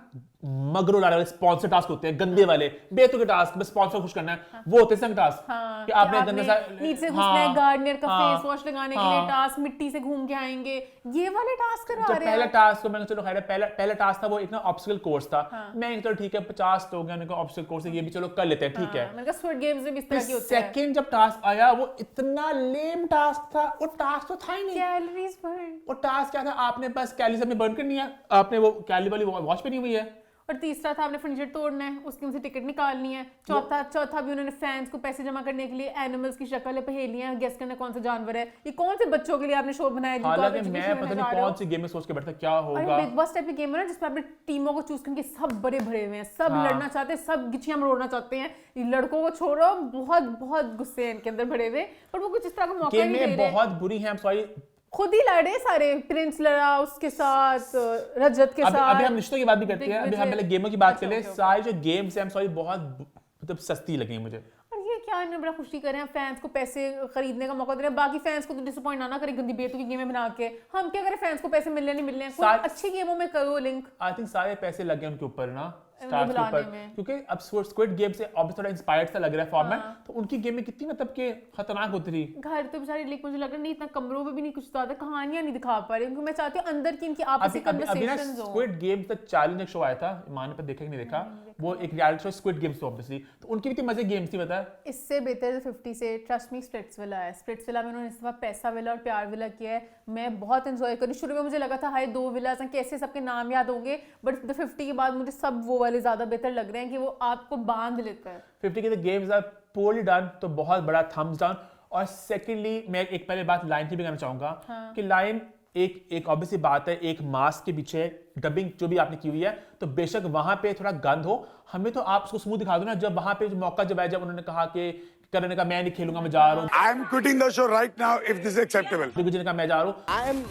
[SPEAKER 1] मगरो लाने वाले स्पॉन्सर टास्क होते हैं, गंदे वाले बेतु के टास्क, बस स्पॉन्सर खुश करना है, वो होते हैं टास्क।
[SPEAKER 2] हाँ,
[SPEAKER 1] कि आपने गंदा सा
[SPEAKER 2] नीचे घुसना है, गार्डनियर का
[SPEAKER 1] हाँ,
[SPEAKER 2] फेस वॉश लगाने के लिए टास्क, मिट्टी से घूम के आएंगे, ये वाले टास्क करा
[SPEAKER 1] जब
[SPEAKER 2] रहे
[SPEAKER 1] पहला
[SPEAKER 2] हैं।
[SPEAKER 1] टास्क मैंने चलो खैर पहला टास्क था वो एक ना ऑब्स्टिकल कोर्स था। मैं चलो ठीक है 50 लोग हैं, उनको ऑब्स्टिकल कोर्स है, ये भी चलो कर लेते हैं, ठीक है।
[SPEAKER 2] मैंने कहा स्क्विड गेम्स में भी इस तरह की होती है।
[SPEAKER 1] सेकंड जब टास्क आया वो इतना लेम टास्क था, वो टास्क तो था ही नहीं।
[SPEAKER 2] Calories burn.
[SPEAKER 1] वो टास्क क्या था, आपने बस कैलोरीज अपने बर्न करनी है, आपने वो कैलोरी वाली वॉच पहनी हुई है।
[SPEAKER 2] और तीसरा था आपने फर्नीचर तोड़ना है, उसकी उनसे टिकट निकालनी है। चौथा भी उन्होंने फैंस को पैसे जमा करने के लिए एनिमल्स की शक्ल पहेलियां गेस करना कौन सा जानवर है। ये कौन से बच्चों के लिए आपने शो बनाया जिनको आप
[SPEAKER 1] हालांकि
[SPEAKER 2] education
[SPEAKER 1] मैं
[SPEAKER 2] में
[SPEAKER 1] पता
[SPEAKER 2] जा
[SPEAKER 1] नहीं
[SPEAKER 2] रहे हो?
[SPEAKER 1] कौन सी गेम में सोच के बैठा क्या होगा।
[SPEAKER 2] अरे बिग बॉस टाइप की गेम है ना जिसमें आपने टीमों को चूज करके सब बड़े भरे हुए हैं, सब लड़ना चाहते हैं, सब गिचियां मरोड़ना चाहते हैं। ये लड़कों को छोड़ो, बहुत बहुत गुस्से हैं इनके अंदर भरे हुए, पर वो कुछ इस तरह का मौका नहीं दे रहे।
[SPEAKER 1] बहुत बुरी है, सॉरी
[SPEAKER 2] खुद ही लड़े सारे, प्रिंस लड़ा उसके साथ, रजत के साथ।
[SPEAKER 1] अभी हम रिश्तों की बात भी करते हैं, अभी हम पहले गेमों की बात कर ले। सारी जो गेम्स हैं सॉरी बहुत मतलब सस्ती लगी मुझे।
[SPEAKER 2] और ये क्या इन्हें बड़ा खुशी कर रहे हैं, फैंस को पैसे खरीदने का मौका दे रहे हैं, बाकी फैंस को तो डिसअपॉइंट ना करें गंदी बेतु की गेमें बना के। हम क्या करें, फैंस को पैसे मिलने नहीं मिलने, कोई अच्छी गेमों में करो लिंक।
[SPEAKER 1] आई थिंक सारे पैसे लगे उनके ऊपर ना,
[SPEAKER 2] स्टार्स के ऊपर,
[SPEAKER 1] क्योंकि अब स्क्विड गेम से ऑब्वियसली थोड़ा इंस्पायर्ड सा लग रहा है फॉर्मेट, तो उनकी गेम में कितनी मतलब के खतरनाक होती थी।
[SPEAKER 2] घर तो बेचारे लिख मुझे लग रहा है नहीं, इतना कमरों में भी नहीं, कुछ ज्यादा कहानियां नहीं दिखा पा रहे, क्योंकि मैं चाहती हूँ अंदर की इनकी आपसी कन्वर्सेशंस हो।
[SPEAKER 1] स्क्विड गेम्स द चैलेंज एक शो आया था, ईमान पे देखा कि नहीं देखा, वो एक रियलिटी शो स्क्विड गेम्स तो ऑब्वियसली, तो उनकी भी मजे गेम्स थी बता।
[SPEAKER 2] इससे बेहतर 50 से ट्रस्ट मी स्प्लिट्सविला है। स्प्लिट्सविला में उन्होंने इस दफा पैसा विला और प्यार विला किया है, मैं बहुत एंजॉय करी। शुरू में मुझे लगा था हाय 2 विलास हैं, कैसे सबके नाम याद होंगे, बट द 50 के बाद मुझे सब वो वाले ज्यादा बेहतर लग रहे हैं कि वो आपको बांध लेता है।
[SPEAKER 1] 50 के गेम्स आर पोरली डन, तो बहुत बड़ा थम्स डाउन। और सेकेंडली मैं एक पहले बात लाइन की भी कहना चाहूंगा कि लाइन एक ऑब्वियसली बात है, एक मास्क के पीछे डबिंग जो भी आपने की हुई है, तो बेशक वहां पे थोड़ा गंद हो, हमें तो आप उसको स्मूथ दिखा दो ना। जब वहां पे मौका जब आया, जब उन्होंने कहा कि करने का मैं नहीं खेलूंगा, मैं जा रहा हूँ,
[SPEAKER 12] I am quitting the show right now if this is acceptable.
[SPEAKER 1] Digvijay ने कहा मैं जा रहा हूँ,
[SPEAKER 12] I am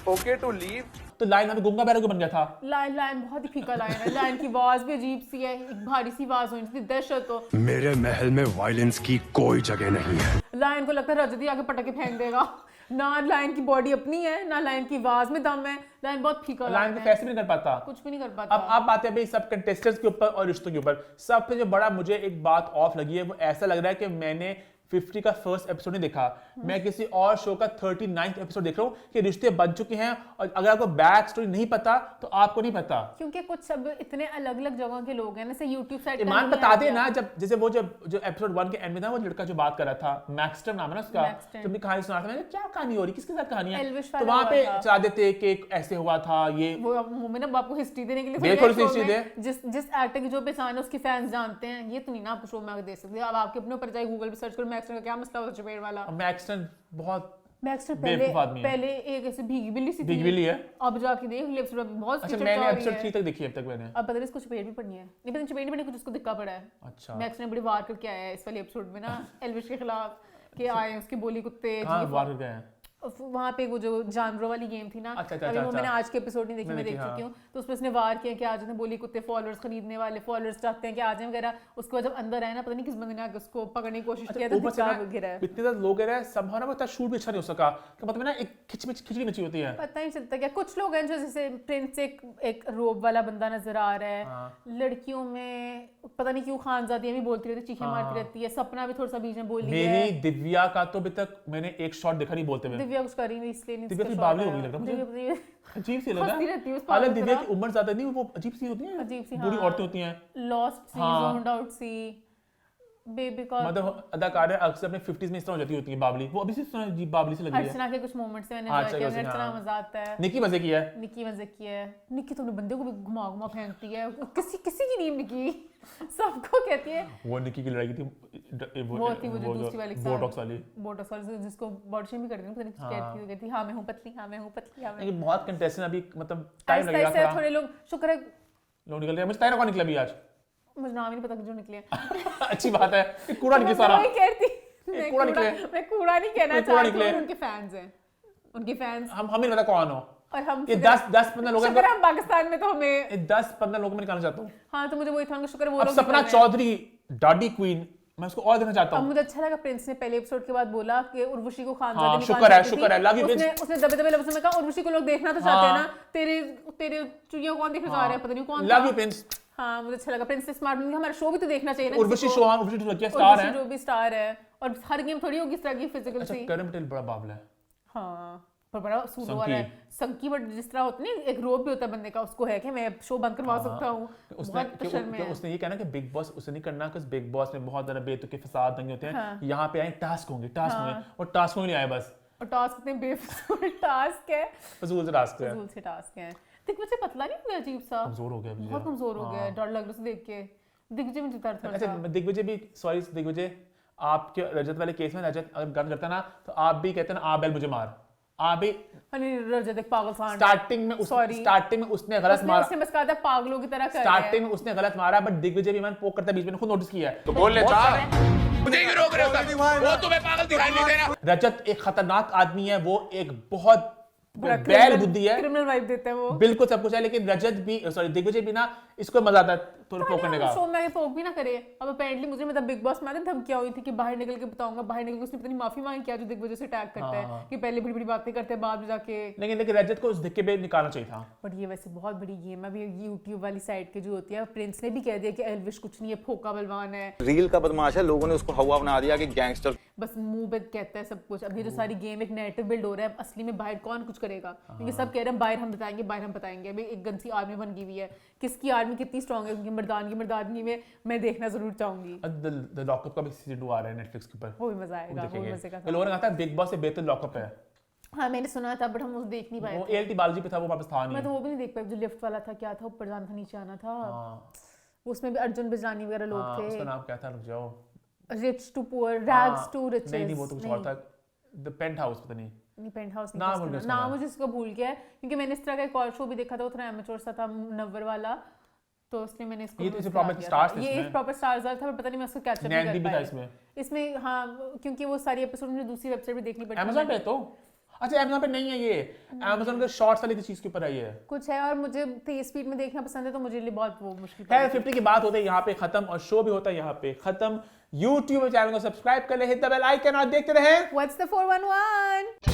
[SPEAKER 12] okay to leave.
[SPEAKER 1] तो लाइन हमें गुंगा बैरा को बन गया था।
[SPEAKER 2] लाइन बहुत ही फीका लाइन है, लाइन की आवाज भी अजीब सी है, एक भारी सी आवाज हो थी, दहशत हो।
[SPEAKER 12] मेरे महल में वायलेंस की कोई जगह नहीं है।
[SPEAKER 2] लाइन को लगता है रजत ही आगे पटके फेंक देगा। ना लाइन की बॉडी अपनी है, ना लाइन की आवाज में दम है, लाइन बहुत फीका
[SPEAKER 1] लाइन को फैसले नहीं कर पाता,
[SPEAKER 2] कुछ भी नहीं कर पाता।
[SPEAKER 1] अब आप बात है भाई सब कंटेस्टेंट्स के ऊपर और रिश्तों के ऊपर। सबसे जो बड़ा मुझे एक बात ऑफ लगी है, वो ऐसा लग रहा है कि मैंने 50 का फर्स्ट एपिसोड नहीं देखा, मैं किसी और शो का 39th एपिसोड देख रहा हूँ कि रिश्ते बन चुके हैं, और अगर आपको बैक स्टोरी नहीं पता तो आपको नहीं पता,
[SPEAKER 2] क्योंकि कुछ सब इतने अलग अलग जगह के लोग हैं, जैसे YouTube साइट
[SPEAKER 1] ईमान बता दे ना। जब जैसे वो जो एपिसोड 1 के एंड में था, वो लड़का जो बात कर रहा था, मैक्सटन नाम है ना उसका, जब भी कहानी सुना रहा था, मैंने क्या कहानी हो रही, किसके साथ कहानी है, तो वहां पे चला देते कि ऐसे हुआ था, ये
[SPEAKER 2] वो मुंह में ना आपको हिस्ट्री देने के लिए
[SPEAKER 1] थोड़ी सी हिस्ट्री दे,
[SPEAKER 2] जिस एक्टर की जो पहचान है उसके फैंस जानते हैं, ये तो नहीं ना आप शो में दे सकते। अब आपके अपने ऊपर जाए गूगल पे सर्च करो मैक्सटन का क्या मसला होता है चपेट वाला।
[SPEAKER 1] मैक्सटन बहुत
[SPEAKER 2] मैक्सटन पहले एक ऐसे भीगी बिल्ली सी थी,
[SPEAKER 1] भीगी बिल्ली है,
[SPEAKER 2] अब जाके देख लिप्स पे बहुत
[SPEAKER 1] अच्छा मैंने एपिसोड 3 तक देखी है अब तक मैंने।
[SPEAKER 2] अब पता नहीं इसको चपेट भी पड़नी है, नहीं पता चपेट भी पड़नी, कुछ उसको दिक्कत पड़ा है।
[SPEAKER 1] अच्छा
[SPEAKER 2] मैक्स ने बड़ी वार करके आया है इस वाले एपिसोड में ना एल्विश के खिलाफ, के आए उसके बोली कुत्ते
[SPEAKER 1] वार करके आए
[SPEAKER 2] वहाँ पे वो जो जानवरों वाली गेम थी ना, अभी वो मैंने आज के एपिसोड नहीं देखी, मैं देख चुकी हूँ, तो उसमें उसने वार किया कि आज ने बोली कुत्ते फॉलोअर्स खरीदने वाले फॉलोअर्स चाहते हैं कि आ जाए वगैरह। उसके बाद जब अंदर आए ना, पता नहीं किस बंदे ने आके उसको पकड़ने की कोशिश किया, तो गिरा है।
[SPEAKER 1] इतने ज्यादा लोग हैं संभावना में शूट भी अच्छा नहीं हो सका, कि मतलब ना एक खिचड़ी मची होती है,
[SPEAKER 2] पता नहीं चलता क्या। कुछ लोग हैं जो जैसे प्रिंस एक रोब वाला बंदा नजर आ रहा है, लड़कियों में पता नहीं क्यों खानजादी भी बोलती रहती, चीखें मारती रहती है, सपना भी थोड़ा सा बीच में बोली है।
[SPEAKER 1] मेरी दिव्या का तो अभी तक मैंने एक शॉट देखा नहीं बोलते हुए,
[SPEAKER 2] दिव्या कुछ करी नहीं,
[SPEAKER 1] दिव्या की बावली हो गई लग रहा मुझे, अजीब सी लगा। हालांकि दिव्या की उम्र ज्यादा नहीं, वो अजीब सी होती है,
[SPEAKER 2] अजीब सी
[SPEAKER 1] बूढ़ी औरतें होती हैं,
[SPEAKER 2] लॉस्ट सी, ज़ोन्ड आउट सी, बेबी का
[SPEAKER 1] मतलब अदाकार अक्सर अपने 50s में इस तरह हो जाती होती है बावली, वो अभी से अजीब बावली से लगी है।
[SPEAKER 2] अर्चना के कुछ मोमेंट्स मैंने एंजॉय किया, अर्चना मजा आता है।
[SPEAKER 1] निकी मजे की है,
[SPEAKER 2] निकी मजे की है, निकी तो अपने बंदे को भी घुमा घुमा फेंकती है, किसी की नींद निकी सबको कहती है।
[SPEAKER 1] वो निकी की लड़ाई थी,
[SPEAKER 2] वो थी वो जो दूसरी वाली
[SPEAKER 1] बोटॉक्स वाली
[SPEAKER 2] जिसको बॉडी शेम भी कर देती, पता नहीं क्या कहती है, हां मैं हूं पतली, हां मैं हूं पतली, हां मैं।
[SPEAKER 1] लेकिन बहुत कंटेस्टेंट अभी मतलब टाइम लगेगा थोड़ा,
[SPEAKER 2] थोड़े लोग शुक्र है
[SPEAKER 1] लोग निकल रहे हैं। मुझे तायरा कौन निकला भी आज,
[SPEAKER 2] मुझे नाम ही नहीं पता जो निकले।
[SPEAKER 1] अच्छी बात है, कूड़ा निकले सारा,
[SPEAKER 2] मैं कहती
[SPEAKER 1] कूड़ा निकले,
[SPEAKER 2] मैं कूड़ा नहीं कहना चाहती हूँ, उनके फैंस हैं, उनके फैंस
[SPEAKER 1] हमें नहीं पता कौन हो,
[SPEAKER 2] और हम
[SPEAKER 1] ये 10-15 लोग
[SPEAKER 2] शुक्र है हम पाकिस्तान में तो हमें
[SPEAKER 1] 10-15 लोग में निकालना चाहता हूँ।
[SPEAKER 2] हाँ तो मुझे वही था, शुक्र है वो
[SPEAKER 1] अब
[SPEAKER 2] लोग
[SPEAKER 1] सपना
[SPEAKER 2] निकल रहे हैं।
[SPEAKER 1] चौधरी डाडी क्वीन मैं उसको और देखना चाहता
[SPEAKER 2] अब
[SPEAKER 1] हूँ।
[SPEAKER 2] मुझे अच्छा लगा प्रिंस ने पहले एपिसोड के बाद बोला कि उर्वशी को
[SPEAKER 1] हाँ,
[SPEAKER 2] खानजादे
[SPEAKER 1] शुक्र है लव यू
[SPEAKER 2] उसने दबे लफ्ज़ों में कहा उर्वशी को लोग देखना तो चाहते हैं ना, तेरे चुइयां कौन देखने जा रहे हैं, पता नहीं कौन
[SPEAKER 1] लव यू प्रिंस।
[SPEAKER 2] हाँ मुझे अच्छा लगा प्रिंस ने स्मार्ट बन हमारा शो भी तो देखना चाहिए ना।
[SPEAKER 1] उर्वशी चौहान उर्वशी ढोलकिया स्टार है,
[SPEAKER 2] जो भी स्टार है और हर गेम थोड़ी होगी इस तरह की फिजिकल
[SPEAKER 1] अच्छा
[SPEAKER 2] सी।
[SPEAKER 1] करण पटेल बड़ा बाबला है।
[SPEAKER 2] हाँ पर बड़ा सूट वाला है संकी, बट जिस तरह होता नहीं एक रोब भी होता है बंदे का, उसको है कि मैं शो बंद करवा सकता हूँ।
[SPEAKER 1] उसने ये कहना कि बिग बॉस उसे नहीं करना क्योंकि बिग बॉस में बहुत ज्यादा बेतुके फसाद दंगे होते हैं। यहाँ पे आए टास्क होंगे और टास्क नहीं आए बस।
[SPEAKER 2] और टास्क इतने बेफिजूल टास्क है,
[SPEAKER 1] फजूल से टास्क है,
[SPEAKER 2] फजूल से टास्क है। दिग्विजय पतला नहीं हुआ, अजीब सा
[SPEAKER 1] कमजोर हो गया,
[SPEAKER 2] बहुत कमजोर हो गया, डर लग रहा है देख के। दिग्विजय में जिता था।
[SPEAKER 1] अच्छा दिग्विजय भी, सॉरी दिग्विजय, आपके रजत वाले केस में रजत अगर गन करता ना तो आप भी कहते ना आप बैल मुझे मार, आप भी
[SPEAKER 2] रजत एक पागल सांड।
[SPEAKER 1] स्टार्टिंग में उसने गलत मारा,
[SPEAKER 2] उसने बस कहा था पागलों की तरह कर
[SPEAKER 1] स्टार्टिंग में उसने गलत मारा, बट दिग्विजय भी मैंने पोक करता बीच में खुद नोटिस किया है।
[SPEAKER 12] तो बोल ले मुझे क्यों रोक रहे हो सब? वो तुम्हें पागल दिखाई नहीं दे रहा।
[SPEAKER 1] रजत एक खतरनाक आदमी है, वो एक बहुत बैल बुद्धि है,
[SPEAKER 2] क्रिमिनल वाइब देता है वो,
[SPEAKER 1] बिल्कुल सब कुछ है, लेकिन रजत भी सॉरी दिग्विजय भी ना इसको मजा आता है थोड़ा पोक करने का।
[SPEAKER 2] शो में आके पोक भी ना करे। अब अपेरेंटली मुझे मतलब बिग बॉस में धमकियां हुई थी कि बाहर निकल के बताऊंगा, बाहर निकल के उसने पता नहीं माफी मांगी क्या, जो दिग्विजय से अटैक करता है कि पहले बड़ी बड़ी बातें करते हैं बाद में जाके।
[SPEAKER 1] लेकिन रजत को उस धक्के पे निकालना चाहिए था।
[SPEAKER 2] बट ये वैसे बहुत बड़ी गेम है, अभी यूट्यूब वाली साइड के जो होती है, प्रिंस ने भी कह दिया कि एल्विश कुछ नहीं है, फोका बलवान है,
[SPEAKER 13] रील का बदमाश है, लोगों ने उसको हवा बना दिया कि गैंगस्टर,
[SPEAKER 2] बस मुंह पे कहता है सब कुछ। अब ये जो सारी गेम एक नैरेटिव बिल्ड हो रहा है, असली में बाहर कौन कुछ करेगा, क्योंकि सब कह रहे हैं बाहर हम बताएंगे, बाहर हम बताएंगे। अभी एक गंसी आर्मी बन गई हुई है, किसकी आर्मी कितनी स्ट्रांग है, क्योंकि मर्दानगी में मैं देखना जरूर चाहूंगी।
[SPEAKER 1] द लॉकअप का भी सीजन 2 आ रहा है नेटफ्लिक्स के ऊपर,
[SPEAKER 2] वो भी मजा आएगा, वो भी मजे का था।
[SPEAKER 1] लोगों ने कहा था बिग बॉस से बेहतर लॉकअप है।
[SPEAKER 2] हाँ मैंने सुना था बट हम उसे देख नहीं पाए।
[SPEAKER 1] वो एलटी बालाजी पे था, वो वापस था नहीं।
[SPEAKER 2] मैं तो वो भी नहीं देख पाई, जो लिफ्ट वाला था, क्या था, ऊपर जाना था नीचे आना था, उसमें भी अर्जुन बिजरानी वगैरह लोग थे।
[SPEAKER 1] उसका नाम क्या था, रुक जाओ,
[SPEAKER 2] rich to poor, rags to riches.
[SPEAKER 1] नहीं वो तो कुछ और था, द पेंट हाउस, पता नहीं
[SPEAKER 2] पेंट हाउस
[SPEAKER 1] नाम
[SPEAKER 2] मुझे इसका भूल गया है, क्योंकि मैंने इस तरह का एक और शो भी देखा था, वो थोड़ा एमेच्योर सा था, नव्वर वाला, तो उसने मैंने इसको
[SPEAKER 1] ये तो प्रॉपर स्टार्स
[SPEAKER 2] ये एक प्रॉपर स्टार्स था, पर पता नहीं मैं उसको कैच अप नहीं कर पाई इसमें। हाँ क्योंकि वो सारी एपिसोड मुझे दूसरी वेबसाइट पे देखनी पड़ती है।
[SPEAKER 1] Amazon पे तो अच्छा Amazon पे नहीं है ये, Amazon के शॉर्ट्स वाली चीज के ऊपर है ये
[SPEAKER 2] कुछ है, और मुझे तेज स्पीड में देखना पसंद है, तो मुझे लिए बहुत वो मुश्किल
[SPEAKER 1] है। 50 की बात होती है यहाँ पे खत्म, और शो भी होता है यहाँ पे खत्म। YouTube चैनल को सब्सक्राइब कर ले, हिट द बेल आइकन और देखते रहे।
[SPEAKER 2] What's the 411?